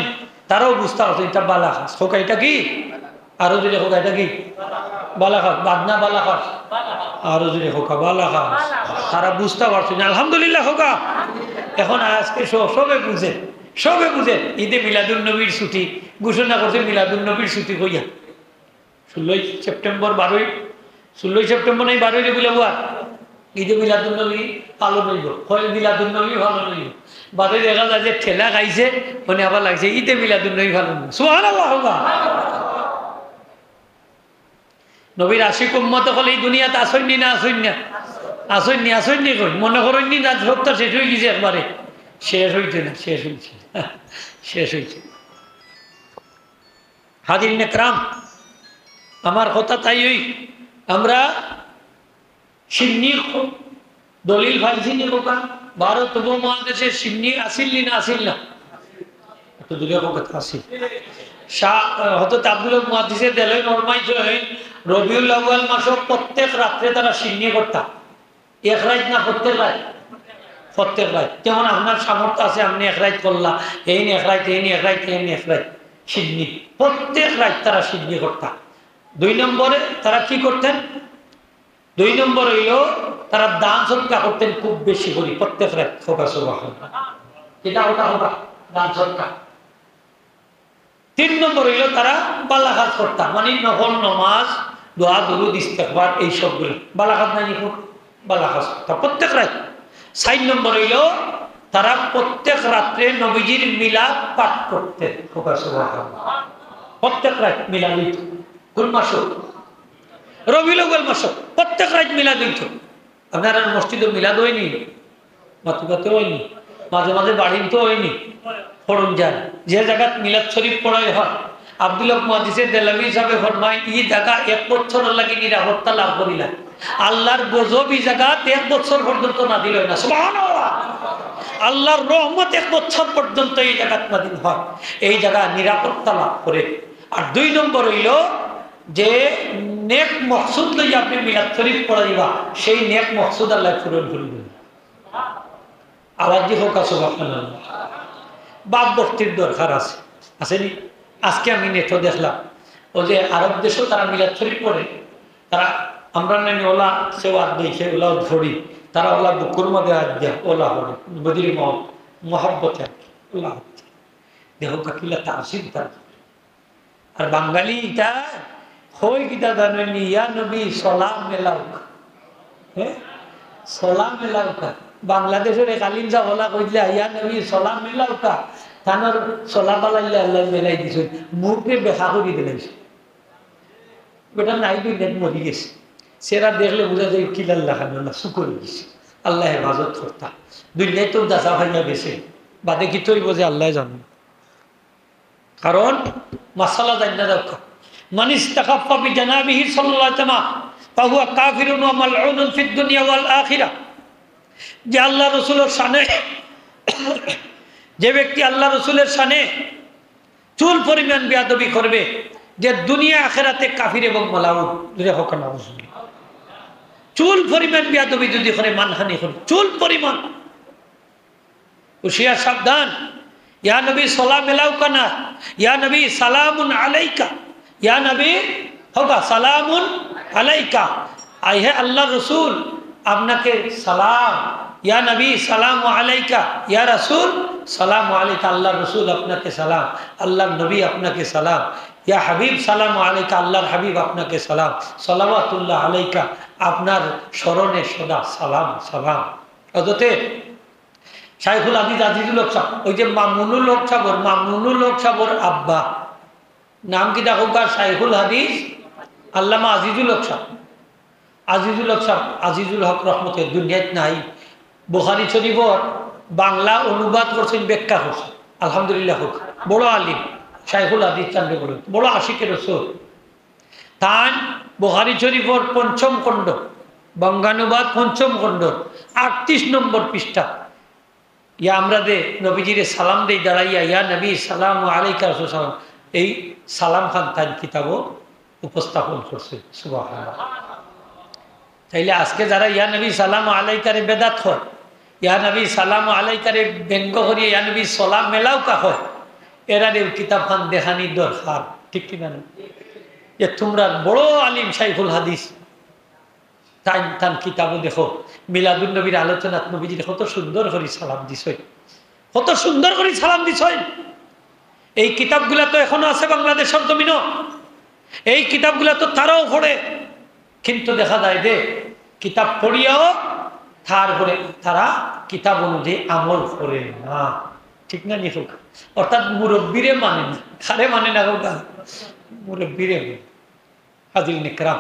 তারাও বুঝতে পারছেন এটা বালাখাস হোকা। এটা কি আরো যদি হোকা, এটা কি বালাখাস, বাদনা বালাখাস, আরো যদি হোকা বালাখাস, তারা বুঝতে পারছেন আলহামদুলিল্লাহ হোকা। এখন আজকে সবে বুঝে ঈদে মিলাদুন নবীর ছুটি ঘোষণা করছে। মিলাদুন নবীর ছুটি কইয়া 16 সেপ্টেম্বর 16 সেপ্টেম্বর নাই 12 বলে ঈদে মিলাদুন নবী পালন হইব, মিলাদুন নবী পালন হইব। 12 দেখা যায় যে ঠেলা খাইছে, মানে আবার লাগছে ঈদে মিলাদুন নবী পালন হইব সুবহানাল্লাহ। নবীর আশিক উম্মত হলে এই দুনিয়াতে আসেননি না আসেননি কই মনে করেননি না সত্য শেষ হয়ে গেছে একবারে? শেষ হয়েছে হাজিরিন একরাম, আমার কথা তাই ওই আমরা সিন্নি দলিল ফাইছি নি কোকা ভারত উপমহাদেশে সিন্নি আসিল না তো দলীয় কথা আসিল। শাহ হযরত আব্দুল মুহাদ্দিসের দেলে ফরমাইছে রবিউল আউয়াল মাসে প্রত্যেক রাতে তারা সিন্নি করতাম, এক রাত না প্রত্যেক রাত। যেমন আপনার সামর্থ্য আছে, আপনি এক রাত করলা, এই এক রাত সিন্নি, প্রত্যেক রাত তারা সিন্নি করতাম। 2 নম্বরে তারা কি করতেন? 2 নম্বর হইল তারা দান সদকা করতেন খুব বেশি করে প্রত্যেক রাত। এটা দান সদকা। 3 নম্বর হইল তারা বালাঘাত করতাম, মানে নফল নমাজ, দোয়া দুরুদ ইস্তেগফার এই সবগুলো বালাঘাত নাই বালাঘাত প্রত্যেক রাত। 4 নম্বর হইল তারা প্রত্যেক রাত্রে নবীজির মিলাদ পাঠ করতেন প্রত্যেক রাত। মিলাদ হইত কোন মাস? রবিউল আউয়াল মাস, প্রত্যেক রাত মিলাদ হইত। আপনার মসজিদে মিলাদ হয়নি, মাতুকাতে হয়নি, মাঝে মাঝে বাড়িতে হয়নি, পড়ুন যান যে জায়গা মিলাদ শরীফ পড়াই হয়। আব্দুল মুহাদ্দিসের দেলাভি সাহেব ফরমায় এই জায়গা 1 বছর লাগি নিরাপত্তা লাভ করিলা, আল্লাহর গজব এই জায়গা 1 বছর পর্যন্ত নাযিল হয় না সুবহানাল্লাহ। আল্লাহর রহমত 1 বছর পর্যন্ত এই জায়গা নাযিল হয়, এই জায়গা নিরাপত্তা লাভ করে। আর 2 নম্বর হইল যে নেক মকসুদ লইয়া আপনি মিলাদ শরীফ পড়াইবা, সেই নেক মকসুদ আল্লাহ পূরণ করিবেন। আওয়াজ দি হোক সুবহানাল্লাহ। বাপ বক্তির দরকার আসেনি? আজকে আমি নেটও দেখলাম ও যে আরব দেশেও তারা মিলাদ শরীফ পড়ে, তারা আমরা নানি ওলা সেওয়ার দেখে ওলা ধরি, তারা ওলা বুকুর মধ্যে হাত দেয়, ওলা হরে বদির মহব্বতে ওলা হচ্ছে দেহ কাকিলা তার সিদ্ধান্ত। আর বাঙালি এটা হই কিতা জানেন, ইয়া নবী সালাম মেলাউকা, হ্যাঁ সালাম মেলাউকা। বাংলাদেশের এক আলিম সাহেব ওলা কইলে ইয়া নবী সালাম মেলাউকা, তানোর চলা পালাইলে আল্লাহ মেলাই দিছে, মুখে বেখা করে দিলাইছে। বেটা নাই দুই নেট মরি গেছে, সেরা দেখলে বোঝা যায় কিলাল্লাহ খান শুকর গেছে। আল্লাহ হেফাজত করতা, দুনিয়ায় তো দাসা ভাইয়া গেছে, বাদে কি তৈব যে আল্লাহ জানেন। কারণ মাসালা জানি না দরকার। মানিস তাকাফা বিজানাবিহি সাল্লাল্লাহু আলাইহি ওয়াসাল্লাম ফাহুয়া কাফিরুন ওয়া মালউনুন ফিদ দুনিয়া ওয়াল আখিরাহ। যে আল্লাহ রাসূলের শানে, যে ব্যক্তি আল্লাহ রাসূলের শানে চুল পরিমাণ বেয়াদবি করবে, যে দুনিয়া আখিরাতে কাফির এবং মালাউন দুরে হোক না, চুল পরিমাণ বেয়াদবি যদি করে, মানহানি করে, চুল পরিমাণ, হুশিয়ার সাবধান। ইয়া নবী সালাম আলাইকা না, ইয়া নবী সালামুন আলাইকা, ইয়া নবী হোগা সালামুন আলাইকা, আই হে আল্লাহ রসুল আপনাকে সালাম, ইয়া নবী সালাম আলাইকা, ইয়া রাসূল সালাম আলাইকা, আল্লাহ রসুল আপনাকে সালাম, আল্লাহ নবী আপনাকে সালাম, ইয়া হাবিব সালাম আলাইকা, আল্লাহর হাবিব আপনাকে সালাম, সালাওয়াতুল্লাহ আলাইকা, আপনার স্মরণে সদা সালাম সালাম। অততে শাইখুল হাদিস আজিজুল হক সাহেব, ওই যে মামুনুল হক সাহেবর, মামুনুল হক সাহেবর আব্বা নাম কি দেখো গা? শাইখুল হাদিস আল্লামা আজিজুল হক সাহেব। আজিজুল হক সাহেব, আজিজুল হক রহমতের দুনিয়াত নাই। বুখারী শরীফর বাংলা অনুবাদ করছেন, ব্যাখ্যা করছেন, আলহামদুলিল্লাহ হোক। বড় আলিম শাইখুল হাদিস চান্ডে বড় বড় আশিকের রাসূল। তান বুখারী শরীফর পঞ্চম খণ্ড বঙ্গানুবাদ, পঞ্চম খণ্ড 38 নম্বর পৃষ্ঠা, ইয়া আমরা দে নবীজিরে সালাম দেই দাঁড়াইয়া, ইয়া নবী সালাম আলাইকা রাসূল সালাম, এই সালাম খান তার কিতাবও উপস্থাপন করছে। সুবহানাল্লাহ। তাইলে আজকে যারা ইয়া নবী সালাম আলাইকারে বেদাত হয়, ইয়া নবী সালাম আলাইকারে ব্যঙ্গ করিয়ে ইয়া নবী সালাম মেলাও কা হয়, এরা কিতাব খান দেখানি দরকার, ঠিক কিনা? যে তোমরা বড় আলিম শাইখুল হাদিস তান কিতাবও দেখো, মিলাদুন নবীর আলোচনা নবীজি কত সুন্দর করে সালাম দিছই, কত সুন্দর করে সালাম দিছই। এই কিতাবগুলা তো এখনো আছে বাংলাদেশের জমিন, এই কিতাবগুলা তো তারাও পড়ে, কিন্তু দেখা যায় যে কিতাব পড়িয়াও তারপরে তারা কিতাব অনুযায়ী আমল করে না, ঠিক না? নি হোক, অর্থাৎ মুরব্বীরে মানে না, খারে মানে না হোক, মুরব্বীরে। হাজির নিকরাম,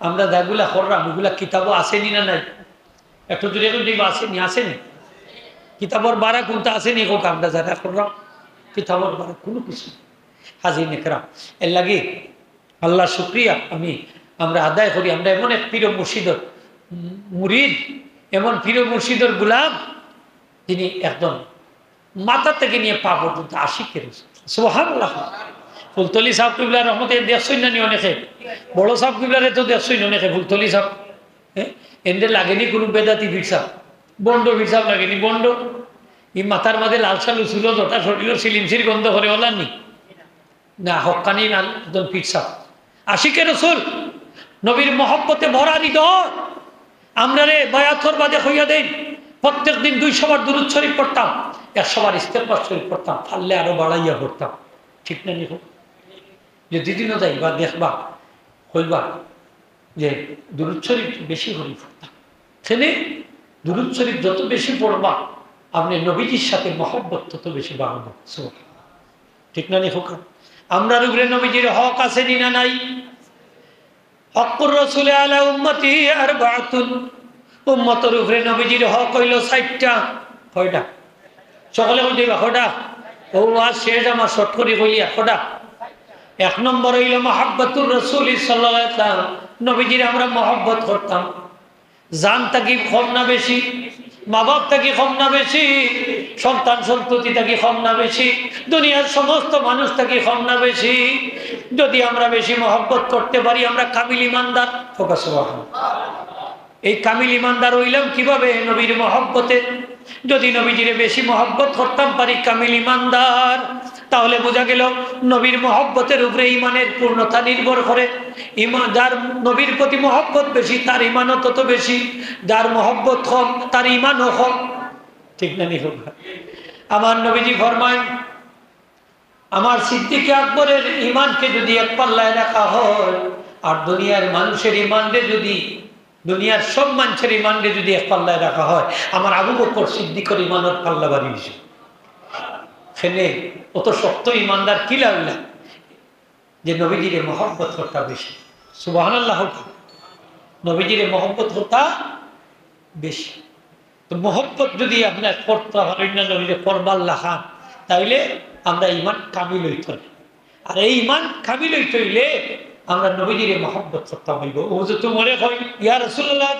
আমরা যাগুলা করলাম ওগুলা কিতাবও আসেনি না নাই? একটু দূরে আসেনি, আসেনি? কিতাবর বারা কোনটা আসেনি হোক, আমরা যারা করলাম কিতাবর বারা কোনো কিছু। হাজির নিকরাম, এর লাগে আল্লাহ শুক্রিয়া আমরা আদায় করি। আমরা এমন এক পীর মুর্শিদর মুরিদ, এমন পীর মুর্শিদর গুলাম, যিনি একদম মাথা থেকে নিয়ে পা পর্যন্ত আশিকের। সুবহানাল্লাহ। ফুলতলি সাহেব কিবলা রহমতে দেখছই না নি অনেকে, বড় সাহেব কিবলারে তো দেখছই না অনেকে। ফুলতলি সাহেব এদের লাগেনি কোনো বেদাতি পীর সাহেব, বন্ড পীর সাহেব লাগেনি, বন্ড। এই মাথার মাঝে লাল সালু ছিল, জটা শরীর সিলিমসির গন্ধ করে ওলাননি না, হক্কানি না, একজন পীর সাহেব আশিকের রাসূল, নবীর মহব্বতে ভরা হৃদয়। আমরা রে বায়াতর বাদে হইয়া দেন, প্রত্যেক দিন 200 বার দুরূদ শরীফ পড়তাম, 100 বার ইস্তেগফার শরীফ পড়তাম, পারলে আরো বাড়াইয়া পড়তাম, ঠিক না? নি হোক, যে দিদিনও যাইবা দেখবা হইবা যে দুরূদ শরীফ বেশি করে পড়তাম। সেনে দুরূদ শরীফ যত বেশি পড়বা, আপনি নবীজির সাথে মহব্বত তত বেশি বাড়বে, ঠিক না? নি হোক, আমরা উপরে নবীজির হক আছে না নাই? হকুর রাসূল আলা উম্মতি আরবাতুন, উম্মতের উপরে নবীজির হক হইল 60টা। কয়টা? সকলে কইতে কয়টা? ও আজ শেষ, আমার শর্ট করে কইয়া কয়টা? 1 নম্বর হইল মুহাব্বতুর রাসূল সাল্লাল্লাহু আলাইহি ওয়াসাল্লাম, নবীজির আমরা মহব্বত করতাম। জান থাকি কম না বেশি, মা বাপ থাকি কম না বেশি, সন্তান সন্ততি থাকি কম না বেশি, দুনিয়ার সমস্ত মানুষ থাকি কম না বেশি। যদি আমরা বেশি মহব্বত করতে পারি, আমরা কামিল ইমানদার। ফোকাস। এই কামিল ইমানদার হইলাম কিভাবে? নবীর মহব্বতে। যদি নবীজিরে বেশি মহব্বত করতাম পারি, কামিল ইমানদার। তাহলে বোঝা গেল নবীর মহব্বতের উপরে ইমানের পূর্ণতা নির্ভর করে। ইমান, যার নবীর প্রতি মহব্বত বেশি তার ইমানও তত বেশি, যার মহব্বত কম তার ইমানও কম, ঠিক না? নি হোক, আমার নবীজি ফরমায়, আমার সিদ্দিক আকবরের ইমানকে যদি এক পাল্লায় রাখা হয়, আর দুনিয়ার মানুষের ইমানকে যদি, দুনিয়ার সব মানুষের ইমানকে যদি এক পাল্লায় রাখা হয়, আমার আবু বকর সিদ্দিকের ইমানের পাল্লা বাড়ি হয়েছে। ফেনে অত শক্ত ইমানদার কি লাগলা যে নবীজিরে মহব্বত করতা বেশি। সুবহানাল্লাহ। নবীজিরে মহব্বত করতা বেশি। তো মহব্বত যদি আপনার করতে পারেন না, নবীরে করবার লাখান, তাইলে আমরা ইমান কামিল হইতে হবে। আর এই ইমান কামিল হইতে হইলে আমরা নবীজিরে মহব্বত করতে হইব। ও যে তোমারে কই, ইয়া রাসূলুল্লাহ,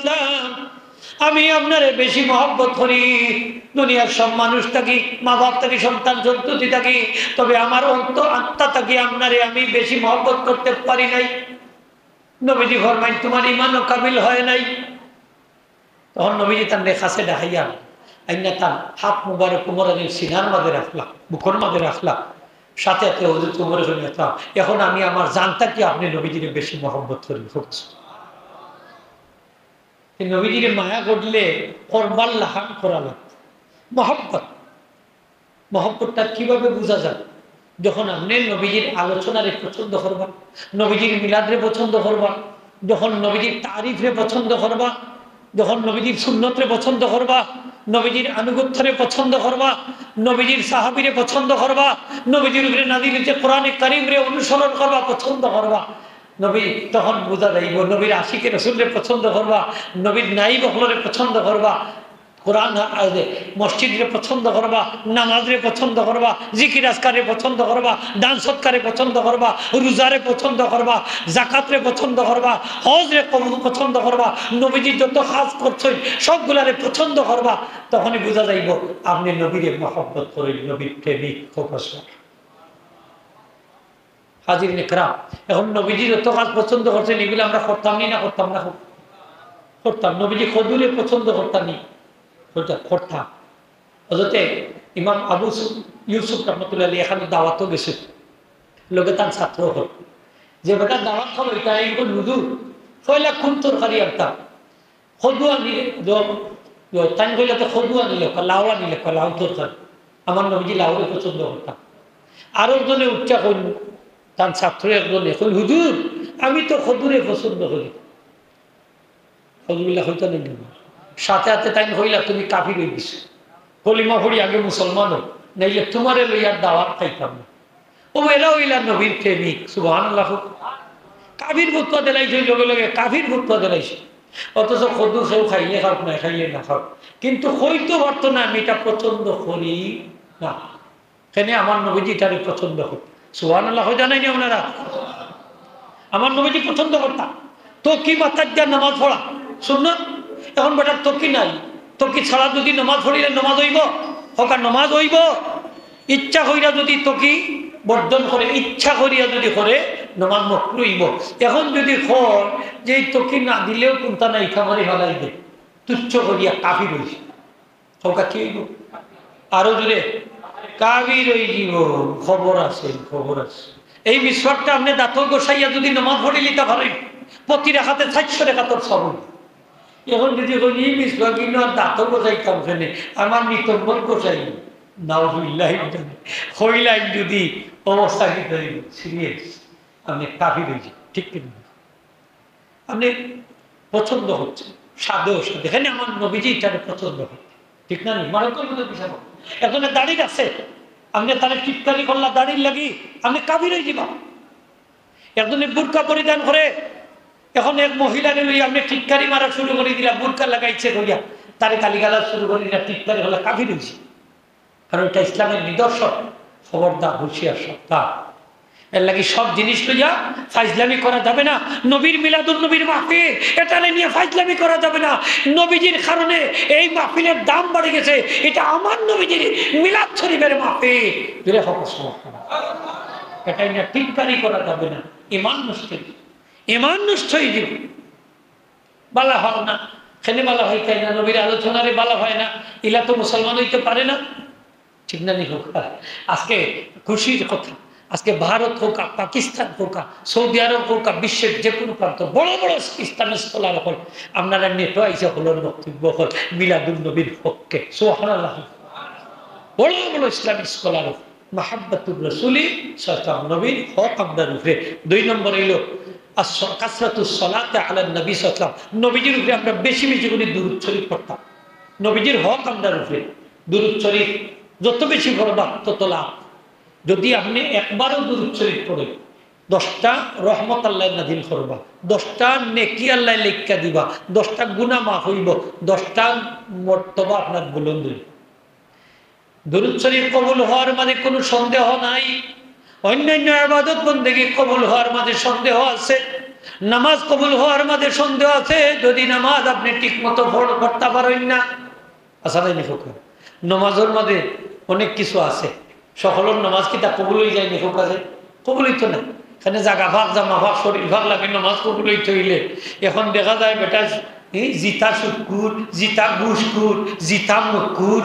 আমি আপনারে বেশি মহব্বত করি, দুনিয়ার সব মানুষ থাকি, মা বাপ থাকি, সন্তান সন্ততি থাকি, তবে আমার আত্মা থাকি আপনারে আমি বেশি মহব্বত করতে পারি নাই। নবীজি ফরমাইন, তোমার ইমানও কামিল হয় নাই। তখন নবীজি তার কাছে দেখাইয়া আইনা তার হাত মুবারক উমরের সিনার মাঝে রাখলাম, বুকের মাঝে রাখলাম, সাথে সাথে হযরত উমরের জন্য এখন আমি আমার জানতা কি আপনি নবীজিরে বেশি মহব্বত করি। নবীজিরে মায়া করলে করবার লাহান করা লাগবে। মহব্বত, মহব্বতটা কিভাবে বোঝা যায়? যখন আপনি নবীজির আলোচনারে পছন্দ করবা, নবীজির মিলাদরে পছন্দ করবা, যখন নবীজির তারিফরে পছন্দ করবা, যখন নবীজির সুন্নতরে পছন্দ করবা, নবীজির আনুগত্যরে পছন্দ করবা, নবীজির সাহাবীরে পছন্দ করবা, নবীজির উপরে নাযিল হইছে কোরআনে কারীমরে অনুসরণ করবা, পছন্দ করবা। নবী তখন বুঝা যাইব। নবীর আশিকে রাসূলরে পছন্দ করবা, নবীর নাইব হলরে পছন্দ করবা, কোরআন মসজিদরে পছন্দ করবা, নামাজরে পছন্দ করবা, জিকির আজকারে পছন্দ করবা, দান সৎকারে পছন্দ করবা, রোজারে পছন্দ করবা, জাকাতরে পছন্দ করবা, হজরে পছন্দ করবা, নবীজি যত কাজ করছেন সবগুলারে পছন্দ করবা। তখনই বোঝা যাইব আপনি নবীরে মহব্বত করেন, নবীর প্রেমিক ফোকাস। হাজিরিন ইকরাম, এখন নবীজি যত কাজ পছন্দ করছেন এগুলো আমরা করতাম নি না করতাম না? করতাম। নবীজি খদুরে পছন্দ করতাম নি, করতাম। হযরতে ইমাম আবু ইউসুফ রহমতুল্লাহ আলাইহি এখানে দাওয়াতও গেছে, লোকে তার ছাত্র হল যে বেটা দাওয়াত খাবো এটা এইগুলো হুজুর কয়লা কোন তরকারি আনতাম, খদু আনিলে তাই কইলে তো খদু আনিলে লাউ আনিলে লাউ তরকারি। আমার নবীজি লাউরে পছন্দ করতাম। আরো একজনে উচ্চা কইল, তার ছাত্র একজনে কইল হুজুর আমি তো খদুরে পছন্দ করি। খদুগুলা হইতো না, সাথে সাথে তাই হইলা তুমি কাফির হয়ে গেছো, কলিমা পড়ি আগে মুসলমান হোক, নাইলে তোমারে লইয়ার দাওয়াত খাইতাম না। ও এরা হইলা নবীর প্রেমিক, সুবহানাল্লাহ। কাফির ভুক্ত দিলাইছে, লগে লগে কাফির ভুক্ত দিলাইছে। অথচ খদু সেও খাইলে খাও না খাইলে না খাও, কিন্তু হইতো পারতো না আমি এটা পছন্দ করি না। এখানে আমার নবীজি তারে পছন্দ করত, সুবহানাল্লাহ। জানাইনি আপনারা? আমার নবীজি পছন্দ করতাম। তো কি মাথার যা নামাজ পড়া সুন্নাত। এখন বেটার তকি নাই, তকি ছাড়া যদি নমাজ পড়িলে নমাজ হইব, হকার নমাজ হইব। ইচ্ছা করিয়া যদি তকি বর্জন করে, ইচ্ছা করিয়া যদি করে নমাজ মাকরুহ হইব। এখন যদি হয় যে তকি না দিলেও কোনটা নাই খামারি ফেলাই দে, তুচ্ছ করিয়া কাফির হইছে, হকা কি হইব? আরো জোরে কাফির হয়ে যাব। খবর আছে, খবর আছে। এই বিশ্বাসটা আপনি দাঁত গোসাইয়া যদি নমাজ পড়ে নিতে পারেন, প্রতি রেখাতে 400 রেখাতর সবল। এখন যদি দাঁত গোসাইতাম ফেলে আমার নিতম্বর গোসাই নাও হইলাম, যদি অবস্থা কি সিরিয়াস আপনি কাফির হয়েছে, ঠিক কিনা? আপনি পছন্দ হচ্ছে সাধেও সাধে, এখানে আমার নবীজি এটাকে পছন্দ হচ্ছে, ঠিক না? মারাত্মক বিষয়। এখন দাঁড়িয়ে আছে, আপনি তাহলে টিপকারি করলা দাঁড়িয়ে লাগি, আপনি কাফির হয়ে যাবা। একজনে বুরকা পরিধান করে, এখন এক মহিলারে লইয়া আপনি টিটকারি মারা শুরু করে দিলা, বুরকা লাগাইছে কইয়া তারে গালিগালা শুরু করে দিলা, টিটকারি হলে কাফির হইছে। কারণ এটা ইসলামের নিদর্শন। খবরদার, হুঁশিয়ার সাবধান। এর লাগি সব জিনিস লইয়া ফাইজলামি করা যাবে না। নবীর মিলাদুন নবীর মাহফিল, এটা নিয়ে ফাইজলামি করা যাবে না। নবীজির কারণে এই মাহফিলের দাম বেড়ে গেছে, এটা আমার নবীজির মিলাদ শরীফের মাহফিল, জুড়ে হক সমস্যা। এটা নিয়ে টিটকারি করা যাবে না, ঈমান নষ্ট হয়ে যাবে, ঈমান নষ্ট হয়ে যাবে। বালা হয় না, খেলে বালা হয় তাই না, নবীর আলোচনারে বালা হয় না, ইলা তো মুসলমান হইতে পারে না, ঠিক না? নি হোক। আজকে খুশির কথা, আজকে ভারত হোক, পাকিস্তান হোক, সৌদি আরব হোক, বিশ্বের যে কোনো প্রান্ত বড় বড় ইসলামী স্কলার হল, আপনারা নেটো আইসা হলের বক্তব্য হল মিলাদুন নবীর পক্ষে, সুবহানাল্লাহ। বড় বড় ইসলামী স্কলার হল মাহাব্বাতুর রাসূলি সাল্লাল্লাহু নবীর হক আপনার উপরে। 2 নম্বর হইল কাসরাতুস সালাতে আলা নবী সাল্লাল্লাহু, নবীজির উপরে আমরা বেশি বেশি করে দুরূদ শরীফ পড়তাম। নবীজির হক আপনার উপরে, দুরূদ শরীফ যত বেশি পড়বা তত লাভ। যদি আপনি একবারও দুরূদ শরীফ পড়েন, 10টা রহমত আল্লাহ নাযিল করবা, 10টা নেকি আল্লাহ লেখা দিবা, 10টা গুনাহ মাফ হইব, 10টা মর্তবা আপনার বুলন্দ হইব। দুরূদ শরীফ কবুল হওয়ার মাঝে কোনো সন্দেহ নাই। অন্যান্য ইবাদত বন্দেগী কবুল হওয়ার মাঝে সন্দেহ আছে, নামাজ কবুল হওয়ার মাঝে সন্দেহ আছে। যদি নামাজ আপনি ঠিক মতো পড়তে পারেন না, আসলে নামাজের মাঝে অনেক কিছু আছে। সকলের নামাজ কি তা কবুল হয়ে যায়? নিখোক আছে, কবুল হইতো না। এখানে জাগা ভাগ, জামা ভাগ, শরীর ভাগ লাগে, নামাজ কবুল হইতে হইলে এখন দেখা যায় বেটা জিতা শুক্কুর, জিতা ঘুষকুর, জিতা মক্কুর,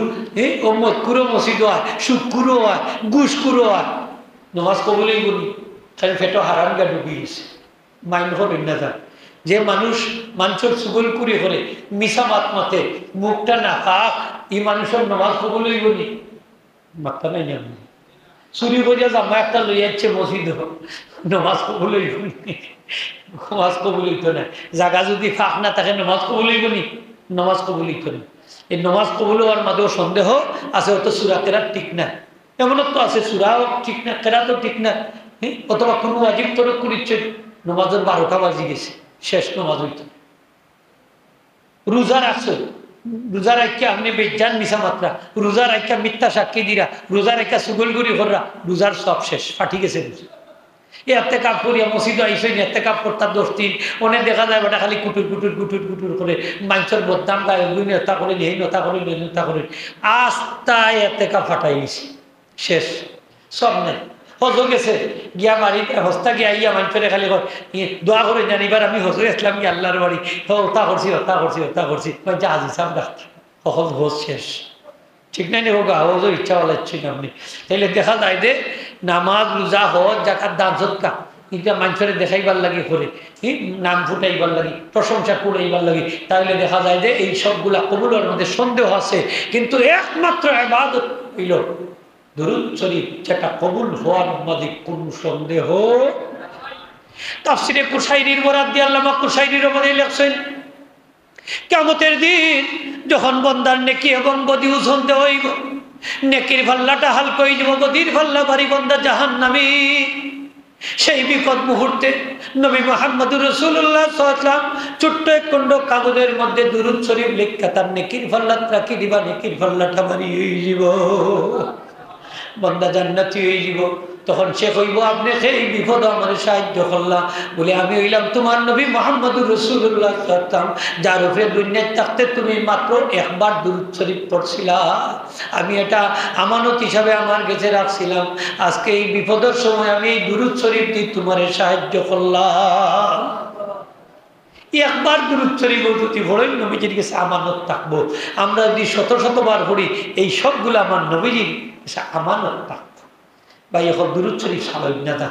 ও মক্কুরও মসজিদ হয়, শুক্কুরও হয়, ঘুষকুরও হয়, নামাজ কবুলেই বলি। খালি ফেটো হারাম গা ডুবি গেছে, মাইন্ড হবেন না যান। যে মানুষের চুগল করে করে মিশা মাত মাতে, মুখটা না কাক, এই মানুষের নামাজ কবুলেই বলি মাত্রা নাই। আমি চুরি করিয়া জামা একটা লই যাচ্ছে মসজিদ, নামাজ কবুলেই বলি, নামাজ কবুল হইতো না। জায়গা যদি ফাঁক না থাকে নামাজ কবুল হইব নি? নামাজ কবুল হইতো না। এই নমাজ কবুল হওয়ার মাঝেও সন্দেহ আছে, হয়তো সূরা কেরাত ঠিক না, এমনও তো আছে সূরাও ঠিক না, কেরাতও ঠিক না, অথবা কোনো ওয়াজিব তরক করিচ্ছে, নমাজের 12টা বাজি গেছে, শেষ নমাজ হইতো। রোজা রাখছো, রোজা রাখিয়া আপনি বেজান মিশা মাত্রা, রোজা রাখিয়া মিথ্যা সাক্ষী দিরা, রোজা রাখিয়া সুগলগুড়ি কররা, রোজার সব শেষ, ফাটি গেছে রোজা। এতে কাপ করিয়া মসজিদে আইসেন, এতে কাপ করতাম 10 দিন, অনেক দেখা যায় বেটা খালি কুটুর কুটুর কুটুর কুটুর করে মানুষের বদনাম গায়ে নেতা করে এই নেতা করে নেতা করে আস্তায় এতে কাপ ফাটাই গেছে, শেষ সব নেই। হজ গেছে গিয়া বাড়িতে হস্তা গিয়া ইয়া মানুষের খালি দোয়া করে জানি, এবার আমি হজে আসলাম কি আল্লাহর বাড়ি, ওটা করছি ওটা করছি ওটা করছি, আজি সাম ডাক্তার হজ হজ শেষ। ঠিক নাই হোক হজও ইচ্ছা বলাচ্ছেন আপনি, তাইলে দেখা যায় যে নামাজ রোজা হজ জাকাত দান সদকা কিন্তু মানুষের দেখাইবার লাগে করে, নাম ফুটাইবার লাগে, প্রশংসা কুড়াইবার লাগে, তাহলে দেখা যায় যে এই সবগুলা কবুলের মধ্যে সন্দেহ আছে। কিন্তু একমাত্র ইবাদত হইল দুরূদ শরীফ, যেটা কবুল হওয়ার মধ্যে কোন সন্দেহ। তাফসিরে কুশাইরির বরাত দিয়ে আল্লামা কুশাইরির মধ্যে লেখছেন, কিয়ামতের দিন যখন বন্দার নেকি এবং বদি ওজন দেওয়া হইব, নেকির ভাল্লাটা হালকা হয়ে যাব, বদির ভাল্লা ভারী, বন্দা জাহান্নামী। সেই বিপদ মুহূর্তে নবী মুহাম্মদুর রাসূলুল্লাহ সাল্লাল্লাহু আলাইহি ওয়াসাল্লাম ছোট্ট এক খণ্ড কাগজের মধ্যে দুরূদ শরীফ লেখা তার নেকির ভাল্লাত রাখি দিবা, নেকির ভাল্লাটা ভারী হয়ে যাব, বন্দা জান্নাতি হয়ে যাব। তখন সে কইব, আপনি সেই বিপদ আমার সাহায্য করলা বলে, আমি হইলাম তোমার নবী মুহাম্মদুর রাসূলুল্লাহ সাল্লাল্লাহু আলাইহি ওয়াসাল্লাম, যার উপরে দুনিয়ায় থাকতে তুমি মাত্র একবার দুরূদ শরীফ পড়ছিলা, আমি এটা আমানত হিসাবে আমার কাছে রাখছিলাম, আজকে এই বিপদের সময় আমি এই দুরূদ শরীফ দিয়ে তোমার সাহায্য করলাম। একবার দুরূদ শরীফ যদি পড়েন নবীজির কাছে আমানত থাকবো। আমরা যদি শত শতবার পড়ি এই সবগুলো আমার নবীজির কাছে আমানত থাকবো। বা এখন দুরূদ শরীফ স্বাভাবিক না তা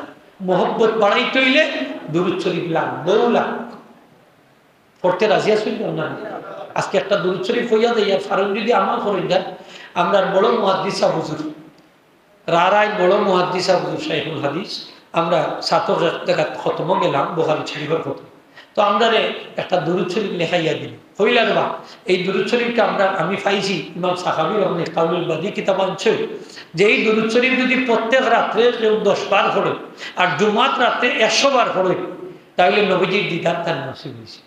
মোহব্বত বাড়াইতে হইলে দুরূদ শরীফ লাগবেও লাগবে। পড়তে রাজি আসুন না? আজকে একটা দুরূদ শরীফ হইয়া দেয়, আর ফারুক যদি আমার করে যান, আমরা বড় মুহাদ্দিস হুজুর রায় বড় মুহাদ্দিস হুজুর শাইখুল হাদিস, আমরা ছাত্র জায়গা খতম গেলাম বুখারী শরীফের খতম, তো আমরা একটা দুরূদ শরীফ লেখাইয়া দিল হইলার বা এই দুরূদ শরীফটা আমি পাইছি ইমাম সাহাবী রহমাতুল্লাহ কাউলুল বাদী কিতাব আনছে, যে এই দুরূদ শরীফ যদি প্রত্যেক রাত্রে কেউ 10 বার পড়ে আর জুমাত রাত্রে 100 বার পড়ে, তাহলে নবীজির দিদার তার নসিব হয়েছে।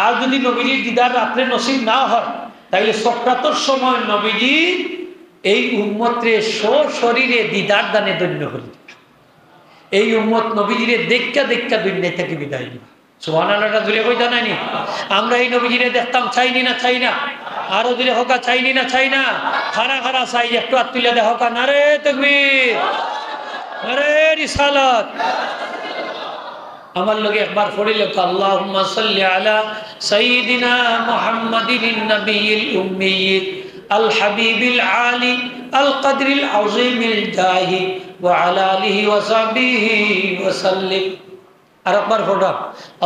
আর যদি নবীজির দিদার রাত্রে নসিব না হয়, তাহলে সক্রাতর সময় নবীজি এই উম্মতরে শরীরে দিদার দানে ধন্য হল। এই উম্মত নবীজিরে দেখা দেখা দুনিয়া থেকে বিদায় নিবা। সুবহানাল্লাহটা জুড়ে কইতা নাইনি? আমরা এই নবীজিরে দেখতাম, চাইনি না চাই না, আরো জুড়ে হোকা চাইনি না চাই না, খারা খারা চাই, একটু হাত তুলে দেখা হোকা, নারে তাকবীর, নারে রিসালাত। আমার লগে একবার পড়িল, আল্লাহুম্মা সাল্লি আলা সাইয়্যিদিনা মুহাম্মাদিন নবিয়্যিল উম্মি আল হাবিবিল আলি আল কদরিল আযীমিল জাহি ওয়া আলা আলিহি ওয়া সাহবিহি ওয়া সাল্লিম। আর একবার পড়া,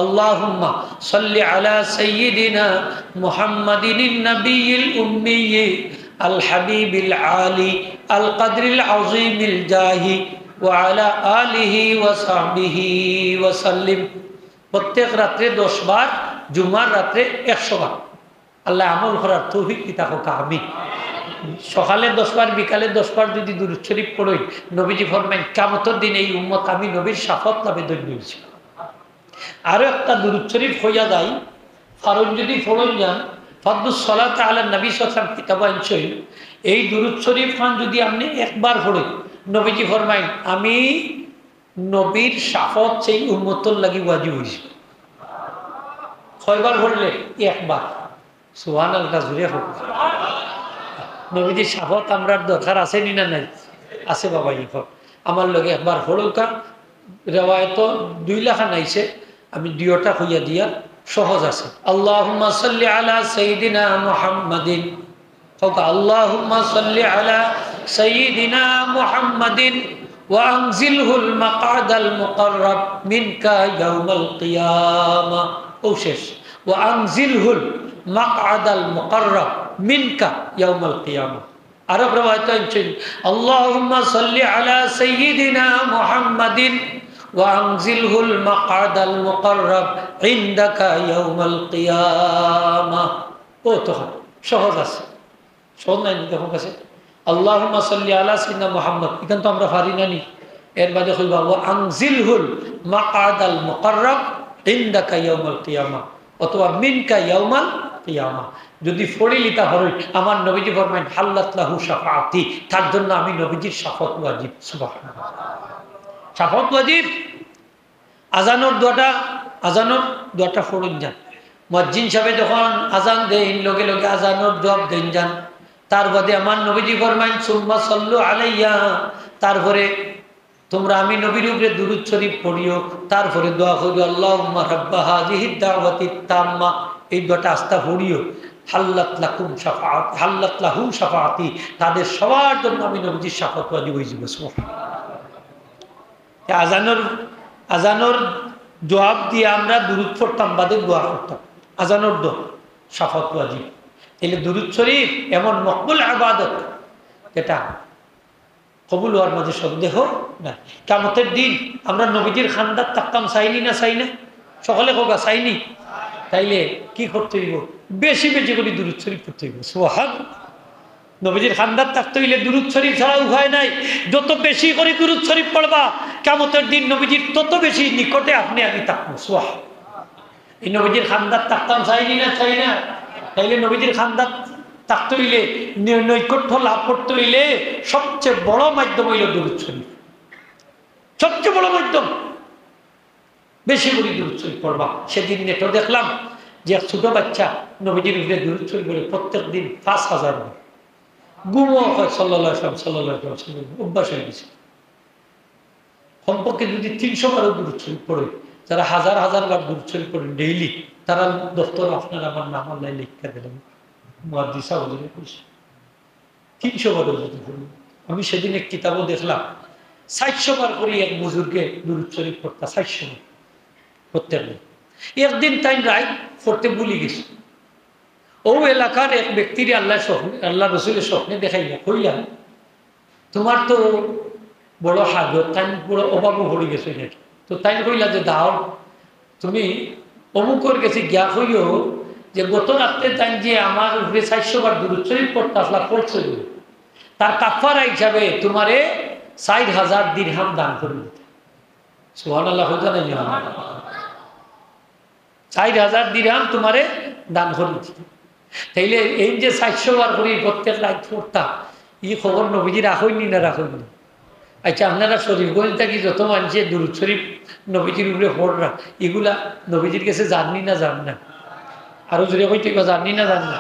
আল্লাহুম্মা সাল্লি আলা সাইয়্যিদিনা মুহাম্মাদিন নবিয়্যিল উম্মি আল হাবিবিল আলি আল কদরিল আযীমিল জাহি ওয়া আলা আলিহি ওয়া সাহবিহি ওয়া সাল্লিম। প্রত্যেক রাত্রে 10 বার, জুমার রাত্রে 100 বার। আল্লাহ আমল করার তৌফিক দিতা হোক আমিন। সকালে 10 বার, বিকালে 10 বার যদি দুরূদ শরীফ পড়ই, নবীজি ফরমাইন কিয়ামতের দিন এই উম্মত আমি নবীর শাফাত লাভে ধন্য হইছে। আরো একটা দুরূদ শরীফ হইয়া যায়, ফারুক যদি পড়ন যান, ফাদলুস সালাত আলা নবী সাল্লাল্লাহু আলাইহি ওয়াসাল্লাম কিতাব আনছে, এই দুরূদ শরীফ খান যদি আপনি একবার পড়েন, নবীজি ফরমাইন আমি নবীর শাফাত সেই উম্মতের লাগি ওয়াজিব হইছে। কয়বার পড়লে? একবার। সুবহানাল্লাহ জুড়ে হোক। নবীজির শাফাত আমরার দরকার আছে নি না নাই? আছে বাবা। এখন আমার লগে একবার পড়ুকা, রেওয়ায়ত 2 লেখা নাইছে, আমি 2টা হইয়া দিয়া সহজ আছে। আল্লাহুম্মা সাল্লি আলা সাইয়্যিদিনা মুহাম্মাদিন, হোক আল্লাহুম্মা সাল্লি আলা সাইয়্যিদিনা মুহাম্মাদিন ওয়া আনজিলহুল মাকআদাল মুকাররাব মিনকা ইয়াউমাল কিয়ামা। ও শেষ, ওয়া আনজিলহুল মাকআদাল মুকাররাব মিনকা ইয়াউমাল কিয়ামা। আরব রিওয়ায়াত আছে, আল্লাহুম্মা সাল্লি আলা সাইয়্যিদিনা মুহাম্মাদিন ওয়া আনজিলহুল মাকআদাল মুকাররাব ইনদাকা ইয়াউমাল কিয়ামা। ও তখন সহজ আছে, সহজ নাই দেখো কাছে আল্লাহুম্মা সাল্লি আলা সাইয়্যিদিনা মুহাম্মদ, এখান তো আমরা পারি না নি। এর বাদে কইবা ওয়া আনজিলহুল মাকআদাল মুকাররাব ইনদাকা ইয়াউমাল কিয়ামা অথবা মিনকা ইয়াউমাল কিয়ামা। যদি পড়ি লিতা হরই আমার নবীজি ফরমায়েন হাল্লাত লাহু শাফাআতি, তার জন্য আমি নবীজির শাফাত ওয়াজিব। সুবহানাল্লাহ, শাফাত ওয়াজিব। আজানোর দোয়াটা পড়ুন যান। মুয়াজ্জিন সাহেব যখন আজান দেন লগে লগে আজানোর জবাব দেন যান। তার বাদে আমার নবীজি ফরমায়েন সুম্মা সাল্লু আলাইয়া, তারপরে তোমরা আমি নবীর উপরে দুরূদ শরীফ পড়িও। তারপরে দোয়া করিও আল্লাহুম্মা রাব্বা হাযিহিদ দাওয়াতিত তাম্মা, এই দোয়াটা আস্তা পড়িও। হাল্লাত লাকুম শাফাআত, হাল্লাত লাহু শাফাআতি, তাদের সবার জন্য আমি নবীজির শাফাত ওয়াজিব হয়ে যাব। সুবহানাল্লাহ। আজানোর জবাব দিয়ে আমরা দুরূদ পড়তাম, বাদে দোয়া করতাম। আজানোর দোয়া শাফাত ওয়াজিব। তাহলে দুরূদ শরীফ এমন মকবুল ইবাদত যেটা কবুল হওয়ার মাঝে সন্দেহ না। কিয়ামতের দিন আমরা নবীজির খান্দাত থাকতাম, চাইনি না চাই না? সকলে কোকা চাইনি? তাইলে কি করতে হইব? বেশি বেশি করে দুরূদ শরীফ পড়তে হইব। সুবহানাল্লাহ। নবীজির খান্দাত থাকতে হইলে দুরূদ শরীফ ছাড়া উপায় নাই। যত বেশি করে দুরূদ শরীফ পড়বা কিয়ামতের দিন নবীজির তত বেশি নিকটে আপনি আমি থাকবো। সুবহানাল্লাহ। এই নবীজির খান্দাত থাকতাম, চাইনি না চাই না? তাইলে নবীজির খান্দাত থাকতে হইলে, নৈকট্য লাভ করতে হইলে সবচেয়ে বড় মাধ্যম হইল দুরূদ শরীফ। সবচেয়ে বড় মাধ্যম বেশি করে দুরূদ শরীফ পড়বা। সেদিন নেটও দেখলাম যে এক ছোট বাচ্চা নবীজির উপরে দুরূদ শরীফ বলে প্রত্যেক দিন ৫,০০০ গুমও হয়। সাল্লাল্লাহু আলাইহি ওয়াসাল্লাম অভ্যাস হয়ে গেছে। কমপক্ষে যদি ৩০০ বারও দুরূদ শরীফ পড়ে, যারা হাজার হাজার বার দুরূদ শরীফ পড়েন ডেইলি, তারা দফতর আপনার আমার নাম আল্লাহ লিখা দিলাম মুহাদ্দিসা হুজুরে কইছে ৩০০ বারও যদি পড়ি। আমি সেদিন এক কিতাবও দেখলাম ৪০০ বার করে এক বুজুর্গে দুরূদ শরীফ পড়তা, ৪০০ বার প্রত্যেক দিন। একদিন তাই রায় পড়তে ভুলে গেছে। ও এলাকার এক ব্যক্তির আল্লাহ রসুলের স্বপ্নে দেখাইলা, কইলাম তোমার তো বড় হাজত, তাই পুরো অভাবও ভরে গেছে নাকি। তো তাই কইলা যে দাও তুমি অমুকের গেছে গিয়া হইও যে গত রাত্রে তাই যে আমার উপরে ৪০০ বার দুরূদ শরীফ পড়তে আসলা পড়ছে, তার কাফারা হিসাবে তোমারে ৪,০০০ দিরহাম দান করে দিতে। সুবহানাল্লাহ। হইতো না? ৪,০০০ দিরহাম তোমারে দান করে দিতে। তাইলে এই যে ৪০০ বার করে প্রত্যেক রাত পড়তাম, ই খবর নবীজির রাখইনি না রাখইনি? আচ্ছা, আপনারা শরীফগঞ্জ থাকি যত মানুষে দুরূদ শরীফ নবীজির উপরে পড়রা, এগুলা নবীজির কাছে জাননি না জান না? আরো জোরে হইতে জাননি না জান না?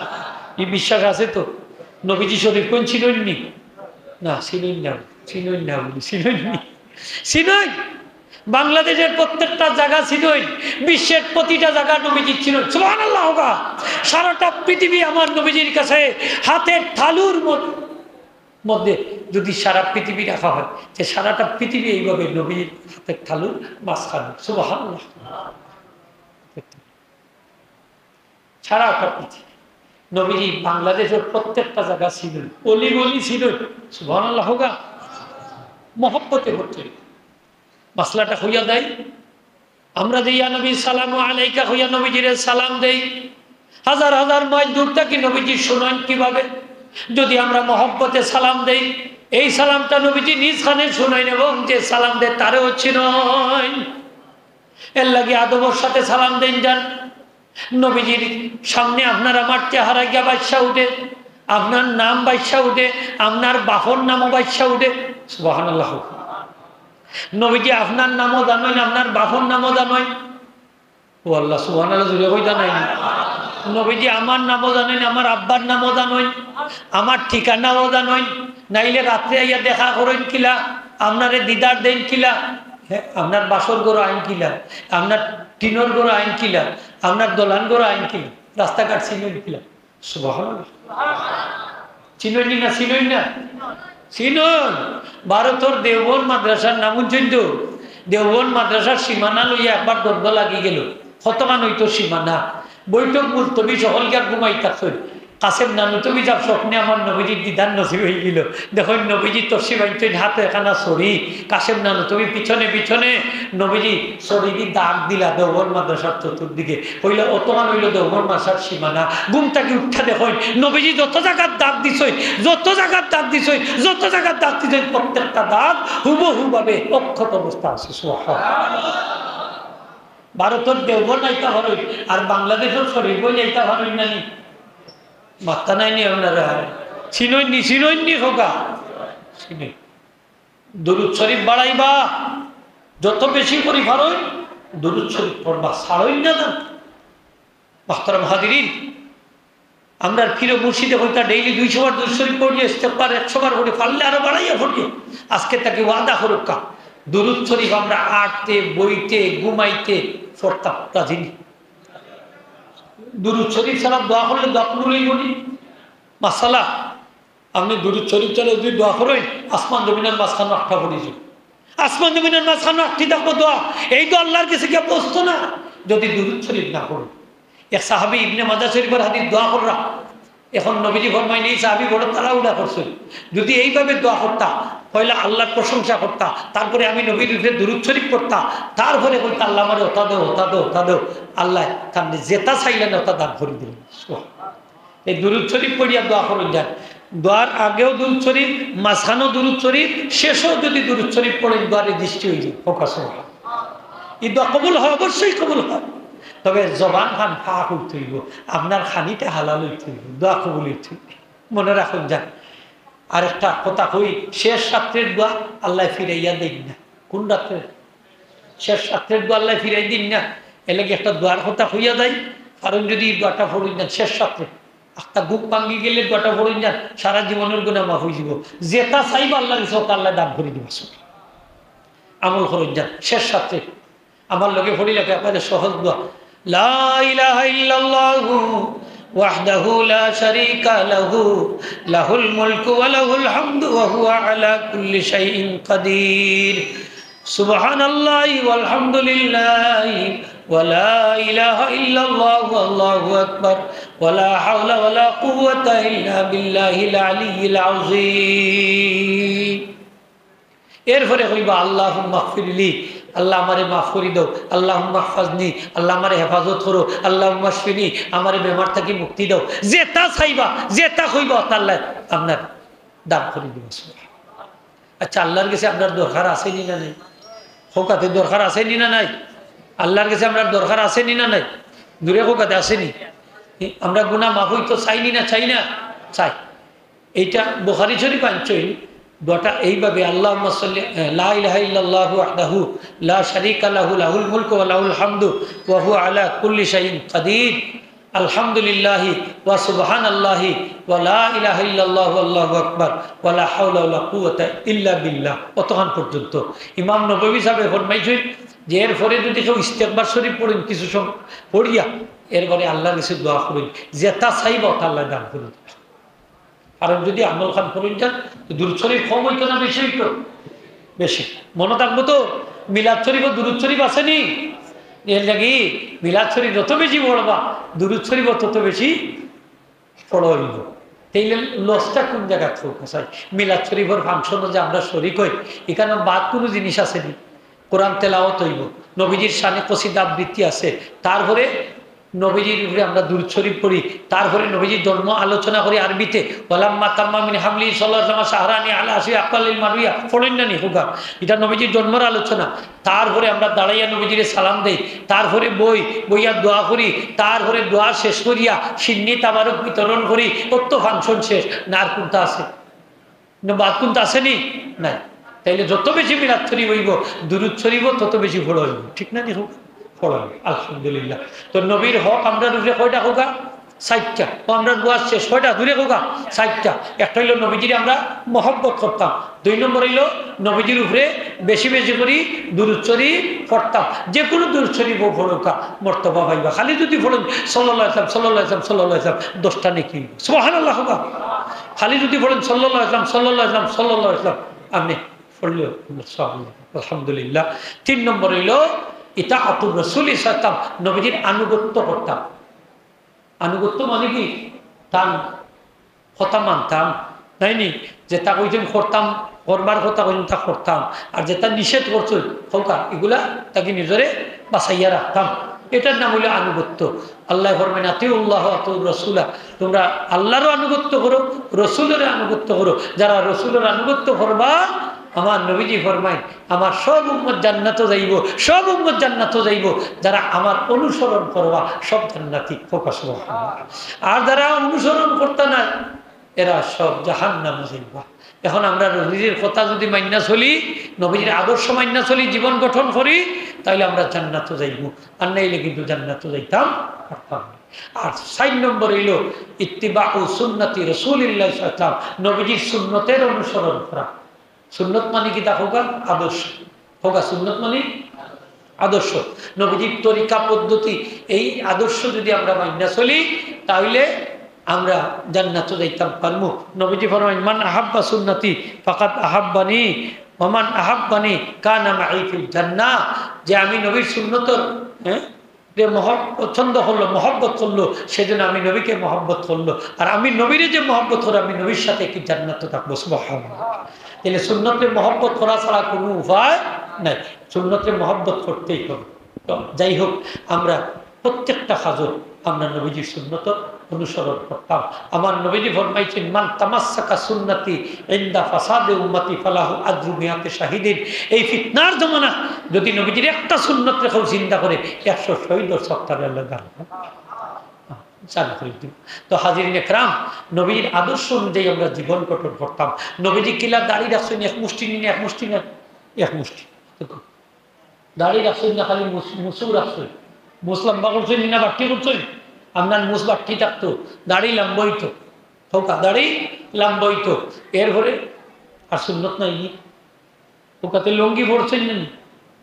এই বিশ্বাস আছে তো? নবীজি শরীফগঞ্জ ছিলইনি না? ছিলই না, ছিলই না বলি, ছিলইনি, ছিলই। বাংলাদেশের প্রত্যেকটা জায়গা ছিলই, বিশ্বের প্রতিটা জায়গা নবীজির ছিল। সুবহানাল্লাহ। সারাটা পৃথিবী আমার নবীজির কাছে হাতের থালুর মধ্যে যদি সারা পৃথিবী রাখা হয়, যে সারাটা পৃথিবী এইভাবে নবীর হাতের থালুর মাঝখানে। সুবহানাল্লাহ। সারাটা পৃথিবী নবীজি বাংলাদেশের প্রত্যেকটা জায়গা ছিল, অলি গলি ছিল। সুবহানাল্লাহ। মহব্বতে করতে মাসলাটা হইয়া দেয়। আমরা যে ইয়া নবী সালাম আলাইকা হইয়া নবীজির সালাম দেই, হাজার হাজার মাইল দূর থেকে নবীজি শুনেন কিভাবে? যদি আমরা মহব্বতে সালাম দেই, এই সালামটা নবীজি নিজ খানে শুনেন এবং যে সালাম দেয় তারেও চিনেন। এর লাগে আদবের সাথে সালাম দেন যান। নবীজির সামনে আপনার আমার চেহারা গিয়া বাদশা উঠে, আপনার নাম বাদশা উঠে, আপনার বাপর নামও বাদশা উঠে। সুবহানাল্লাহ। নবীজি আপনার নামও জানেন, আপনার বাপর নামও জানেন। ও আল্লাহ, সুবহানাল্লাহ জুড়ে কই জানেন? নবীজি আমার নামও জানেন, আমার আব্বার নামও জানেন, আমার ঠিকানাও জানেন। নাইলে রাত্রে আইয়া দেখা করেন কিলা, আপনারে দিদার দেন কিলা, আপনার বাসর গড় আইন কিলা, আপনার টিনর গড় আইন কিলা, আপনার দোলান গড় আইন কিলা, রাস্তাঘাট চিনেন কিলা। সুবহানাল্লাহ। চিনেন না? চিনেন না? চিনুন। ভারতের দেওবন মাদ্রাসার নাম শুনছেন তো? দেওবন মাদ্রাসার সীমানা লইয়া একবার দ্বন্দ্ব লাগি গেল, কতমান হইতো সীমানা, বৈঠক মুলতবি সকলকে ঘুমাই থাকছেন। কাসেম নানু তুমি যাব স্বপ্নে আমার নবীজির দিদার নসিব হয়ে গেল। দেখো নবীজি তসি বাইন হাতে এখানা সরি, কাসেম নানু তুমি পিছনে পিছনে নবীজি সরি দি দাগ দিলা দেওঘর মাদ্রাসার চতুর্দিকে, হইলে অতমান হইল দেওঘর মাদ্রাসার সীমানা। ঘুমটাকে উঠা দেখো নবীজি যত জায়গার দাগ দিছই, যত জায়গার দাগ দিছই, যত জায়গার দাগ দিছই, প্রত্যেকটা দাগ হুবহু ভাবে অক্ষত অবস্থা আছে। ভারতের দেওঘর নাইতা ভারই আর বাংলাদেশের শরীর বই যাইতা ভারই নানি মাত্তা নাই নি আপনারা চিনইনি হোকা চিনই। দুরুদ শরীফ বাড়াইবা যত বেশি করি ভারই দুরুদ শরীফ পড়বা ছাড়ই না না। মাহতারাম হাজিরিন, আমরা ফিরে মুর্শিদে হইতা ডেইলি 200 বার দুরুদ শরীফ পড়ি, ইস্তেগফার 100 বার পড়ি, পারলে আরো বাড়াইয়া পড়ি। আজকে তাকে ওয়াদা করুকা দুরুদ শরীফ আমরা আটতে বইতে ঘুমাইতে পড়তাম। রাজিনী দুরুদ শরীফ ছাড়া দোয়া করলে দোয়া কবুল হইবনি। মাসালা আপনি দুরুদ শরীফ ছাড়া যদি দোয়া করেন আসমান জমিনের মাঝখানে আটটা পড়েছে, আসমান জমিনের মাঝখানে আটটি দেখবো দোয়া, এই তো আল্লাহর কাছে গিয়ে বসতো না যদি দুরুদ শরীফ না করুন। এক সাহাবী ইবনে মাজাহ শরীফের হাদিস দোয়া কররা, এখন নবীজি ফরমাই নেই সাহাবী বড় তাড়াহুড়া করছে, যদি এইভাবে দোয়া করতা পয়লা আল্লাহর প্রশংসা করতা, তারপরে আমি নবীর উপরে দুরুদ শরীফ করতা, তারপরে বলতা আল্লাহ আমার ওটা দেও ওটা দেও ওটা দেও, আল্লাহ তার যেটা চাইলেন ওটা দান করে দিলেন। এই দুরুদ শরীফ পড়িয়া দোয়া করুন যান। দোয়ার আগেও দুরুদ শরীফ, মাঝখানেও দুরুদ শরীফ, শেষও যদি দুরুদ শরীফ পড়েন দোয়ারে দৃষ্টি হয়ে যায় ফোকাস হয়। এই দোয়া কবুল হয়, অবশ্যই কবুল হয়, তবে জবান খান ফাঁক উঠতে হইব, আপনার খানিটা হালাল হইতে হইব, দোয়া কবুল হইতে হইব। মনে রাখুন যান। আরেকটা কথা কই, শেষ রাত্রের দোয়া আল্লাহ ফিরাইয়া দিন না। কোন রাত্রে? শেষ রাত্রের দোয়া আল্লাহ ফিরাই দিন না। এলাকি একটা দোয়ার কথা হইয়া দেয়, কারণ যদি দোয়াটা পড়ুন যান শেষ রাত্রে, একটা বুক ভাঙ্গি গেলে দোয়াটা পড়ুন যান, সারা জীবনের গুণা মাফ হয়ে যাব। যেটা চাইব আল্লাহ কিছু আল্লাহ দান করে দিব। আমল করুন যান শেষ রাত্রে। আমার লোকে পড়ি লেখে আপনাদের সহজ দোয়া, লা ইলাহা ইল্লাল্লাহু ওয়াহদাহু লা শারীকা লাহু লাহুল মুলকু ওয়া লাহুল হামদু ওয়া হুয়া আলা কুল্লি শাইইন কাদির সুবহানাল্লাহি ওয়াল হামদুলিল্লাহি ওয়া লা ইলাহা ইল্লাল্লাহু আল্লাহু আকবার ওয়া লা হাওলা ওয়া লা কুওয়াতা ইল্লা বিল্লাহিল আলিয়্যিল আযীম। এরপরে কইবা আল্লাহুম্মা গফিরলি, আল্লাহ আমারে মাফ করে দাও, আল্লাহুম্মা হফাজনি, আল্লাহ আমারে হেফাজত করো, আল্লাহুম্মা শফিনি, আমারে বেমার থেকে মুক্তি দাও। যেটা চাইবা যেটা কইবা আল্লাহ আপনার দান করে দিব। আচ্ছা, আল্লাহর কাছে আপনার দরকার আছে নি না নাই? হোকাতে দরকার আছে নি না নাই? আল্লাহর কাছে আপনার দরকার আছে নি না নাই? দূরে হোকাতে আসেনি? আমরা গুনাহ মাফ হইতো চাইনি না? চাই না? চাই। এইটা বুখারী শরীফ আনছেন দোয়াটা এইভাবে, আল্লাহুম্মা সাল্লি লা ইলাহা ইল্লাল্লাহু ওয়াহদাহু লা শারীকা লাহু লাহুল মুলকু ওয়া লাহুল হামদু ওয়া হুয়া আলা কুল্লি শাইইন কাদির আলহামদুলিল্লাহি ওয়া সুবহানাল্লাহি ওয়া লা ইলাহা ইল্লাল্লাহু আল্লাহু আকবার ওয়া লা হাওলা ওয়া লা কুওয়াতা ইল্লা বিল্লাহ। অতক্ষণ পর্যন্ত ইমাম নববী সাহেব ফরমাইছেন যে এরপরে যদি কেউ ইস্তেগফার শরীফ পড়েন কিছু সময় পড়িয়া, এরপরে আল্লাহর কাছে দোয়া করেন, যেটা চাইবা আল্লাহ দান করুন। কারণ যদি আমল খান করুন যান দুরূদ শরীফ কম হইতো না বেশি হইতো? বেশি। মনে থাকবো তো মিলাদ শরীফ ও দুরূদ শরীফ আসেনি? এর লাগি মিলাদ শরীফ যত বেশি পড়বা দুরূদ শরীফ তত বেশি পড়া হইব। তাইলে লসটা কোন জায়গা ফোকাস হয়? মিলাদ শরীফের ফাংশনও যে আমরা শরীক হই, এখানে বাদ কোনো জিনিস আসেনি। কোরআন তেলাওয়াত হইব, নবীজির শানে কসিদা আবৃত্তি আছে, তারপরে নবীজির উপরে আমরা দুরূদ শরীফ পড়ি, তারপরে নবীজির জন্ম আলোচনা করি আরবিতে, ওয়ালাম্মা তাম্মা মিন হামলি সাল্লাল্লাহু আলাইহি ওয়াসাল্লাম শাহরানি আলা আসি আকালিল মারুয়া পড়েন না নি হুকা, এটা নবীজির জন্মের আলোচনা। তারপরে আমরা দাঁড়াইয়া নবীজির সালাম দেই, তারপরে বইয়া দোয়া করি, তারপরে দোয়া শেষ করিয়া সিন্নি তাবারক বিতরণ করি। কত ফাংশন শেষ না? আর কোনটা আছে না? বাদ কোনটা আসেনি? নাই। তাইলে যত বেশি মিলাদ শরীফ হইব দুরূদ শরীফ তত বেশি পড়া হইব, ঠিক না নি হুকা? আলহামদুলিল্লাহ। তো নবীর হক আমরা দূরে কয়টা হোকা? 60টা। ও আমরা দোয়া শেষ কয়টা দূরে হোকা? 60টা। একটা হইল নবীজির আমরা মহব্বত করতাম, 2 নম্বর হইল নবীজির উপরে বেশি বেশি করি দুরূদ শরীফ পড়তাম। যে কোনো দুরূদ শরীফ পড়োকা মর্তবা পাইবা। খালি যদি পড়েন সাল্লাল্লাহু আলাইহি ওয়াসাল্লাম সাল্লাল্লাহু আলাইহি ওয়াসাল্লাম সাল্লাল্লাহু আলাইহি ওয়াসাল্লাম 10টা নেকি সুবহানাল্লাহ হোকা। খালি যদি পড়েন সাল্লাল্লাহু আলাইহি ওয়াসাল্লাম সাল্লাল্লাহু আলাইহি ওয়াসাল্লাম সাল্লাল্লাহু আলাইহি ওয়াসাল্লাম আপনি পড়লেও আলহামদুলিল্লাহ। 3 নম্বর হইল ইতাআতুর রাসূল সাল্লাল্লাহু আলাইহি ওয়াসাল্লাম, নবীজির আনুগত্য করতাম। আনুগত্য মানে কি? তান কথা মানতাম নাইনি, যেটা কইতাম করতাম, করবার কথা কইতাম তা করতাম, আর যেটা নিষেধ করছো হোকা এগুলা তাকে নিজরে বাঁচাইয়া রাখতাম। এটার নাম হইল আনুগত্য। আল্লাহ ফরমায় আতিউল্লাহ আতিউর রাসূলা, তোমরা আল্লাহরও আনুগত্য করো, রসুলের আনুগত্য করো। যারা রসুলের আনুগত্য করবা, আমার নবীজি ফরমায় আমার সব উম্মত জান্নাতে যাইব, সব উম্মত জান্নাতে যাইব। যারা আমার অনুসরণ করবা সব জান্নাতি ফোকাস। আর যারা অনুসরণ করতে না, এরা সব জাহান্নামে যাইবা। এখন আমরা নবীজির কথা যদি মাইনা চলি, নবীজির আদর্শ মাইনা চলি, জীবন গঠন করি, তাহলে আমরা জান্নাতে যাইব, আর নাইলে কিন্তু জান্নাতে যাইতাম পারতাম না। আর 4 নম্বর হইল ইত্তিবাউ সুন্নতি রাসূলিল্লাহ সাল্লাল্লাহু আলাইহি ওয়াসাল্লাম, নবীজির সুন্নতের অনুসরণ করা। সুন্নত মানে কি? তা হোক আদর্শ, হোক সুন্নত মানে আদর্শ, নবীজির তরিকা পদ্ধতি। এই আদর্শ যদি আমরা মাইনা চলি, তাহলে আমরা জান্নাতে যাইতাম পারমু। নবীজি ফরমায় মান আহাব্বা সুন্নতি ফাকাদ আহাব্বানি ওয়া মান আহাব্বানি কানা মাই ফিল জান্নাহ। যে আমি নবীর সুন্নতর যে পছন্দ করলো, মহব্বত করলো, সেজন্য আমি নবীকে মহব্বত করলো, আর আমি নবীরে যে মহব্বত করো, আমি নবীর সাথে কি জান্নাতে থাকবো। সুবহানাল্লাহ। তাহলে সুন্নতে মহব্বত করা ছাড়া কোনো উপায় নাই, সুন্নতে মহব্বত করতেই হবে। তো যাই হোক, আমরা প্রত্যেকটা কাজও আমরা নবীজির সুন্নত অনুসরণ করতাম। আমার নবীজি ফরমাইছেন মান তামাসসাকা সুন্নতি ইনদা ফাসাদে উম্মতি ফালাহু আজরু মিয়াতে শাহিদিন। এই ফিতনার জমানা যদি নবীজির একটা সুন্নত রেখেও চিন্তা করে 100 শহীদ সত্তারের লাগান চালু করে দিব। তো হাজিরিন একরাম, নবীর আদর্শ অনুযায়ী আমরা জীবন গঠন করতাম। নবীজি কিলা দাড়ি রাখছেন এক মুষ্টি নিয়ে, এক মুষ্টি না এক মুষ্টি দাড়ি রাখছেন না, খালি মুসু রাখছেন, মুসলাম্বা করছেন না বাট্টি করছেন। আপনার মুস বাট্টি থাকতো, দাড়ি লাম্বইতো, হোকা দাড়ি লাম্বইতো। এরপরে আর সুন্নত নাই, ওকাতে লঙ্গি পড়ছেন না,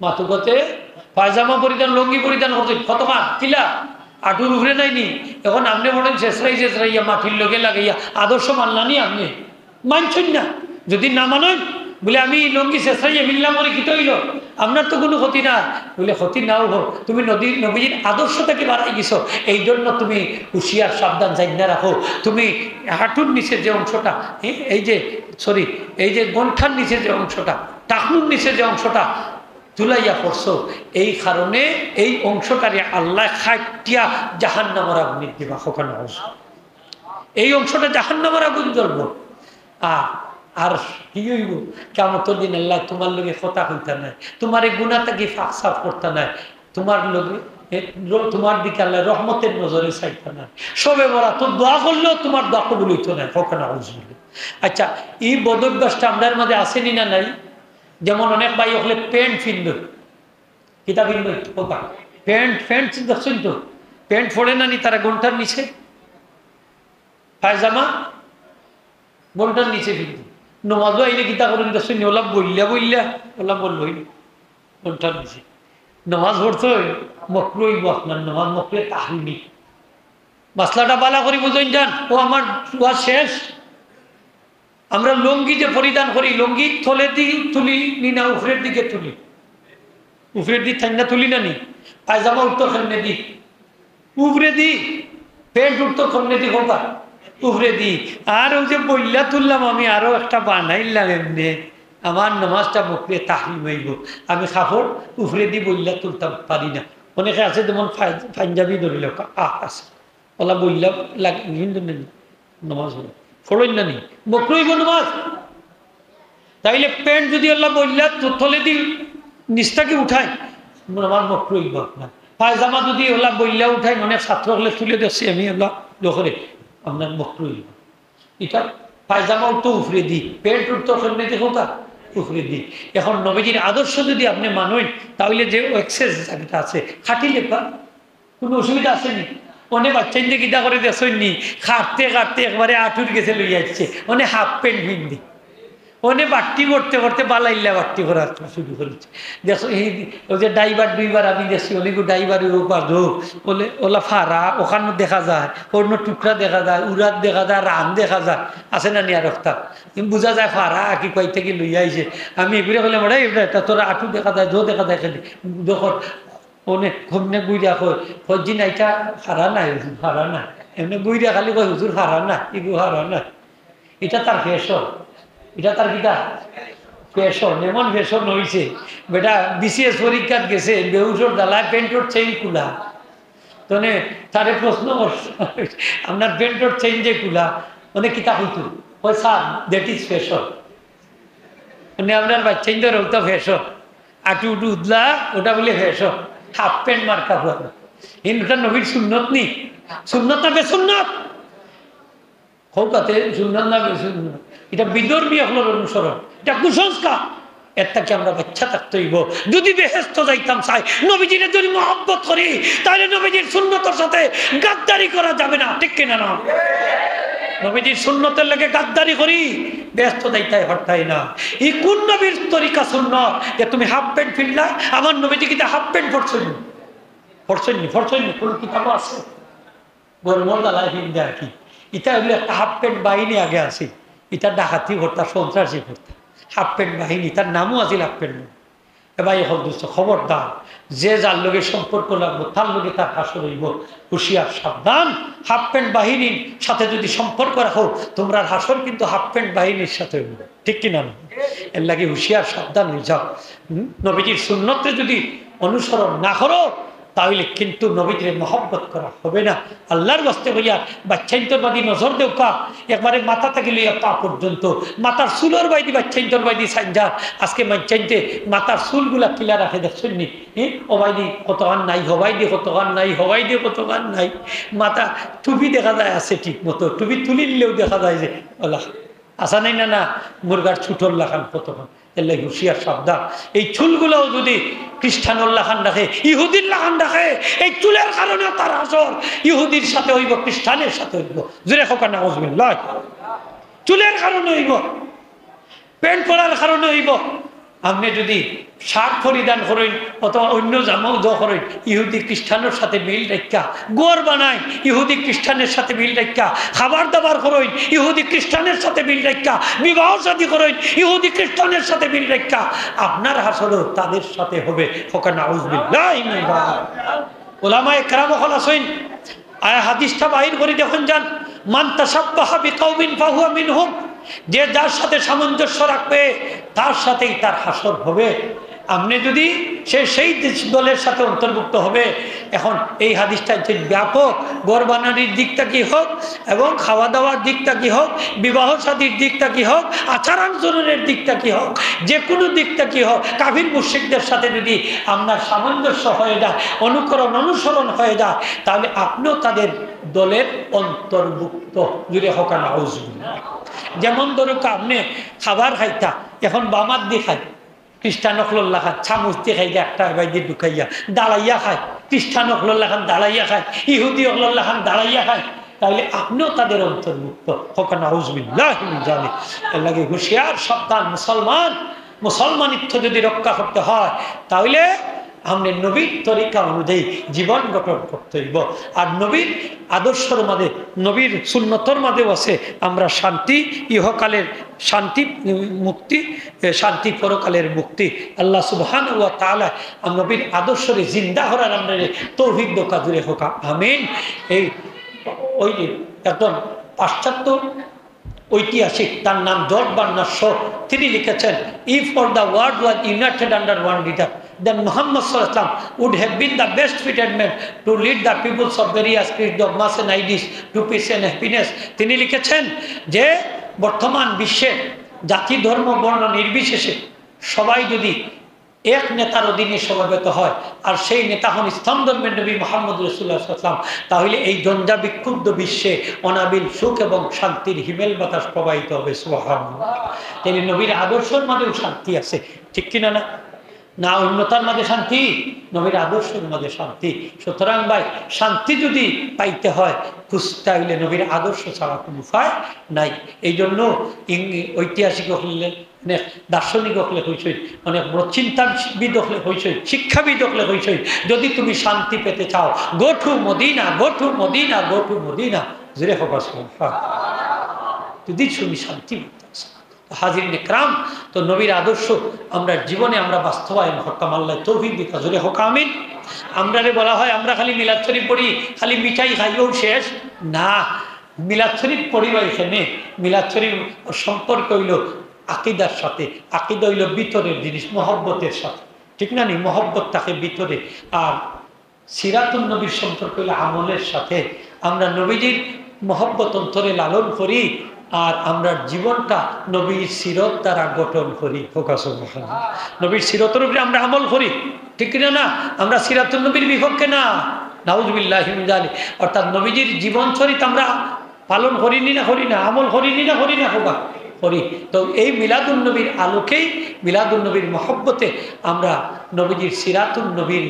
মাতুকাতে পায়জামা পরিধান, লঙ্গি পরিধান করছেন। কতক্ষণ কিলা আটুর উভরে নাইনি। এখন আপনি বলেন শেষরাইয়া মাটির লোকে লাগাইয়া আদর্শ মানলানি, আপনি মানছেন না। যদি না মানেন বলে আমি লঙ্গি শেষরাইয়া মিললাম বলে কি তৈল, আপনার তো কোনো ক্ষতি না। বলে ক্ষতি নাও হোক, তুমি নবীজির আদর্শটাকে বাড়াই গেছো, এই জন্য তুমি হুঁশিয়ার সাবধান জানিয়ে রাখো। তুমি হাঁটুর নিচে যে অংশটা, এই যে গন্ঠার নিচে যে অংশটা, টাকনুর নিচে যে অংশটা তুলাইয়া পড়ছো, এই কারণে এই অংশটারে আল্লাহ খাটিয়া জাহান্নামের আগুনে দিবা। কখনো এই অংশটা জাহান্নামের আগুন জ্বলবো। আর কি হইব, কিয়ামতের দিন আল্লাহ তোমার লগে কথা কইতা নাই, তোমার এই গুনাহটাকে ফাঁক সাফ করতে নাই, তোমার লগে তোমার দিকে আল্লাহ রহমতের নজরে চাইতা নাই। সবে বলা তো দোয়া করলেও তোমার দোয়া কবুল হইতো না। কখনো বুঝলি? আচ্ছা, এই বদভ্যাসটা আমাদের মাঝে আসেনি না নাই? যেমন অনেক ভাই হলে প্যান্ট ফিনব, কিতা ফিনব, প্যান্ট দেখছেন তো, প্যান্ট ফোড়ে না নি তারা গন্টার নিচে, পায়জামা গন্টার নিচে ফিনব। নমাজও আইলে কিতা করেন দেখছেন, ওলা ওলা বলল গন্টার নিচে নমাজ পড়তে মকরু হইব, আপনার নমাজ মকরে তাহরিমি। মাসলাটা বালা করি বুঝেন যান, ও আমার ওয়া শেষ। আমরা লঙ্গি যে পরিধান করি, লঙ্গি থলে দিকে তুলি নি না উপরের দিকে তুলি, উপরের দিক ঠান্ডা তুলি না নি, পায়জামা উঠতো কেমনে দি, উপরে দি, প্যান্ট উঠতো কেমনে দি, হোকা উপরে দি। আর ওই যে বইলা তুললাম আমি, আরো একটা বানাইলাম এমনি, আমার নামাজটা মুখে তাহরিম হইব। আমি কাপড় উপরে দি বইলা তুলতাম পারি না। অনেকে আছে যেমন পাঞ্জাবি ধরিল আছে, ওলা বইলা লাগে হিন্দু নামাজ ফড়ইন না নি মকরুইব নামাজ। তাইলে প্যান্ট যদি আল্লাহ বললা থলে দি নিচটাকে উঠায়, নামাজ মকরুইব আপনার। পায়জামা যদি ওলা বললা উঠায়, অনেক ছাত্র হলে তুলে দিচ্ছি আমি, ওলা দোকানে আপনার মকরুইব। এটা পায়জামা উঠতো উফরে দি, প্যান্ট উঠতো কেমনে দেখো তা উফরে দি। এখন নবীজির আদর্শ যদি আপনি মানেন, তাহলে যে এক্সেস জায়গাটা আছে খাটিলে কোনো অসুবিধা আসেনি। অনেক বাচ্চাইতে কিতা করে দেখনি, খাটতে খাটতে একবারে আঁটুর গেছে লইয়া যাচ্ছে, অনেক হাফ প্যান্ট পিন্দি, অনেক বাট্টি করতে করতে বালাইল্লা বাট্টি করা শুরু করেছে। দেখো এই ওই যে ড্রাইভার দুইবার আমি দেখছি, অনেক ড্রাইভারের উপর বলে ওলা ফাড়া ওখানে দেখা যায়, অন্য টুকরা দেখা যায়, উড়াত দেখা যায়, রান দেখা যায়, আছে না নিয়া রক্তা বোঝা যায় ফাড়া কি কই থেকে লইয়া আইছে। আমি এগুলো বলে মনে এটা তোরা আঁটু দেখা যায়, জো দেখা যায়, খালি যখন অনেক ঘুমনে গুইরা কই ফজি নাইটা ফাড়া নাই, ফাড়া নাই এমনি বইরা খালি কয় হুজুর হারান না ইগু হারান না, এটা তার ফ্যাশন, এটা তার কিটা ফ্যাশন, এমন ফ্যাশন হয়েছে। বেটা বিসিএস পরীক্ষাত গেছে, বেউসর জ্বালায় প্যান্টর চেইন খুলা, তনে তারে প্রশ্ন আপনার প্যান্টর চেইন যে খুলা মানে কিতা হইতো, ওই স্যার দ্যাট ইজ ফ্যাশন, মানে আপনার বাচ্চাইন ধর ওটা ফ্যাশন, আটু উটু উদলা ওটা বলে ফ্যাশন, হাফ প্যান্ট মার্কা হওয়া, ওটা নবীর সুন্নত নি, সুন্নত না বেসুন্নত হৌকাতে সুন্নত না বেসুন্নত, এটা বিধর্মী হলোর অনুসরণ, এটা কুসংস্কার। এর থেকে আমরা বাচ্চা থাকতে হইব। যদি বেহেস্ত যাইতাম চাই, নবীজির যদি মহব্বত করি, তাহলে নবীজির সুন্নতের সাথে গাদ্দারি করা যাবে না, ঠিক কিনা না? নবীজির সুন্নতের লেগে গাদ্দারি করি, ব্যস্ত যাইতাই হরতাই না। এই কোন নবীর তরিকা সুন্নত যে তুমি হাফ প্যান্ট ফিরলা, আমার নবীজি কিন্তু হাফ প্যান্ট পরছেন ফরছেন কোন কিতাব আছে গরমর দালায় হিন্দে আর কি, এটা হইলে একটা হাফ প্যান্ট বাহিনী আগে আছে, এটা ডাকাতি ভর্তা সন্ত্রাসী ভর্তা হাফ প্যান্ট বাহিনী, তার নামও আছে হাফ প্যান্ট। এবার এখন দুষ্ট খবরদার, যে যার লোকে সম্পর্ক লাগবো তার লোকে তার হাসর হইব, হুশিয়ার সাবধান। হাফ প্যান্ট বাহিনীর সাথে যদি সম্পর্ক রাখো, তোমরা হাসর কিন্তু হাফ প্যান্ট বাহিনীর সাথে হইব, ঠিক কিনা না? এর লাগে হুশিয়ার সাবধান হয়ে যাও। নবীজির সুন্নতে যদি অনুসরণ না করো, তাহলে কিন্তু নবীজির মহব্বত করা হবে না। আল্লাহর বাস্তে হইয়া বাচ্চাইন্তরবাদী নজর দেউকা, একবারে মাথা থেকে লইয়া পা পর্যন্ত মাথার চুলোর বাইদি বাচ্চাইন্তরবাদী সাইনজার। আজকে বাচ্চাইতে মাথার চুলগুলা কিলা রাখে দেখছেন নি? অবাইদি কতগান নাই, হবাইদি কতগান নাই, হবাইদি কতগান নাই, মাথা টুপি দেখা যায় আছে ঠিক মতো, টুপি তুলিলেও দেখা যায় যে ওলা আসা নাই না, না মুরগার ছুটোর লাখান কতক্ষণ। এলে হুশিয়ার সাবধান। এই চুলগুলোও যদি খ্রিস্টানোল্লা খান রাখে, ইহুদিল্লা খান রাখে, এই চুলের কারণে তার আসর ইহুদির সাথে হইব, খ্রিস্টানের সাথে হইব। জুড়ে হোক না বুঝবেন, চুলের কারণে হইব, প্যান্ট পরার কারণে হইব। আপনি যদি শার্ট পরিধান করেন অথবা অন্য জামাও দ করেন, ইহুদি খ্রিস্টানের সাথে মিল রেখা, গোর বানায় ইহুদি খ্রিস্টানের সাথে মিল রেখা, খাবার দাবার করেন ইহুদি খ্রিস্টানের সাথে মিল রেখা, বিবাহ শাদী করেন ইহুদি খ্রিস্টানের সাথে মিল রেখা, আপনার হাসরও তাদের সাথে হবে। ওলামায়ে কেরাম হল আসেন, আয়া হাদিসটা বাহির করে যখন যান, মান তাশাব্বাহা বিকাউমিন ফাহুয়া মিনহুম, যে যার সাথে সামঞ্জস্য রাখবে তার সাথেই তার হাসর হবে। আপনি যদি সেই দলের সাথে অন্তর্ভুক্ত হবে। এখন এই হাদিসটা যে ব্যাপক, গড় বানানির দিকটা কি হোক এবং খাওয়া দাওয়ার দিকটা কি হোক, বিবাহ শাদীর দিকটা কি হোক, আচার আচরণের দিকটা কি হোক, যে কোনো দিকটা কি হোক, কাফির মুশরিকদের সাথে যদি আপনার সামঞ্জস্য হয়ে যায়, অনুসরণ হয়ে যায়, তাহলে আপনিও তাদের দলের অন্তর্ভুক্ত। জুড়ে হোক না আউযুবিল্লাহ। যেমন ধরো আপনি খাবার খাইতা, এখন বামাত দিয়ে খাই, খ্রিস্টান অখল্লা খান চামচ দিয়ে খাই, একটা এবার দিয়ে ঢুকাইয়া দাঁড়াইয়া খায়, খ্রিস্টান অখল্লা খান দাঁড়াইয়া খায়, ইহুদি অখল্লা খান দাঁড়াইয়া খায়, তাহলে আপনিও তাদের অন্তর্ভুক্ত। হকানা আউযুবিল্লাহ মিন যালিক। এর লাগে হুঁশিয়ার সাবধান। মুসলমানিত্ব যদি রক্ষা করতে হয়, তাহলে আমরা নবীর তরিকা অনুযায়ী জীবন গঠন করতে হইব। আর নবীর আদর্শের মাঝে, নবীর সুন্নতর মাঝেও আছে আমরা শান্তি, ইহকালের শান্তি, মুক্তি, শান্তি পরকালের মুক্তি। আল্লাহ সুবহানাহু ওয়া তাআলা নবীর আদর্শরে জিন্দা হরার আমরা তৌফিক দোকা জুড়ে হোক, আমিন। এই ওই একজন পাশ্চাত্য ঐতিহাসিক, তার নাম জর্জ বার্নার্ড শ, তিনি লিখেছেন, if all the world was United under one leader, then Muhammad sallallahu alaihi wasallam would have been the best fitted man to lead the peoples of various creeds of mass and ideas to peace and happiness. তিনি লিখেছেন যে বর্তমান বিশ্বে জাতি ধর্ম বর্ণ নির্বিশেষে সবাই যদি এক নেতার অধীনে সমবেত হয়, আর সেই নেতা হন ইসলাম ধর্মের নবী মুহাম্মদ রাসূলুল্লাহ সাল্লাল্লাহু আলাইহি ওয়াসাল্লাম, তাহলে এই জঞ্জা বিক্ষুব্ধ বিশ্বে অনাবিল সুখ এবং শান্তির হিমেল বাতাস প্রবাহিত হবে। সুবহানাল্লাহ। তাহলে নবীর আদর্শের মাঝেও শান্তি আছে, ঠিক কিনা না? না অন্যতার মাঝে শান্তি, নবীর আদর্শের মাঝে শান্তি। সুতরাং ভাই, শান্তি যদি পাইতে হয়, খুঁজতে হইলে নবীর আদর্শ ছাড়া কোনো উপায় নাই। এই জন্য ঐতিহাসিক হলে, অনেক দার্শনিক হলে হয়েছে, অনেক বড় চিন্তাবিদ হলে হয়েছে, শিক্ষাবিদ হলে হয়েছে, যদি তুমি শান্তি পেতে চাও, go to Medina, go to Medina, go to Medina. জুড়ে হোক যদি তুমি শান্তি হাজির ইকরাম, তো নবীর আদর্শ আমরা জীবনে আমরা বাস্তবায়ন করতাম। আল্লাহ তৌফিক দিতে। জোরে হোক আমিন। আমরা বলা হয় আমরা খালি মিলাদ শরীফ পড়ি, খালি মিঠাই খাইও শেষ না। মিলাদ শরীফ পড়িবা এখানে, মিলাদ শরীফ সম্পর্ক হইল আকিদার সাথে। আকিদা হইল ভিতরের জিনিস, মহব্বতের সাথে, ঠিক না নি? মহব্বত থাকে ভিতরে। আর সিরাতুন নবীর সম্পর্ক হইল আমলের সাথে। আমরা নবীজির মহব্বত অন্তরে লালন করি, আর আমরা জীবনটা নবীর সিরত দ্বারা গঠন করি। নবীর সিরতের উপরে আমরা আমল করি, ঠিক না? না, আমরা সিরাতুন নবীর বিপক্ষে না, নাউজুবিল্লাহি মিন যালিক। অর্থাৎ নবীজির জীবন চরিত আমরা পালন করিনি না, করি না, আমল করিনি না, করি না, হোগা করি। তো এই মিলাদুন নবীর আলোকেই, মিলাদুন নবীর মহব্বতে আমরা নবীজির সিরাতুন নবীর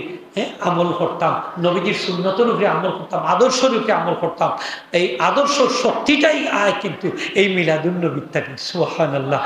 আমল করতাম, নবীজির সুন্নতের উপরে আমল করতাম, আদর্শ রূপে আমল করতাম। এই আদর্শ শক্তিটাই আয় কিন্তু এই মিলাদুন নবীর থাকে। সুবহানাল্লাহ।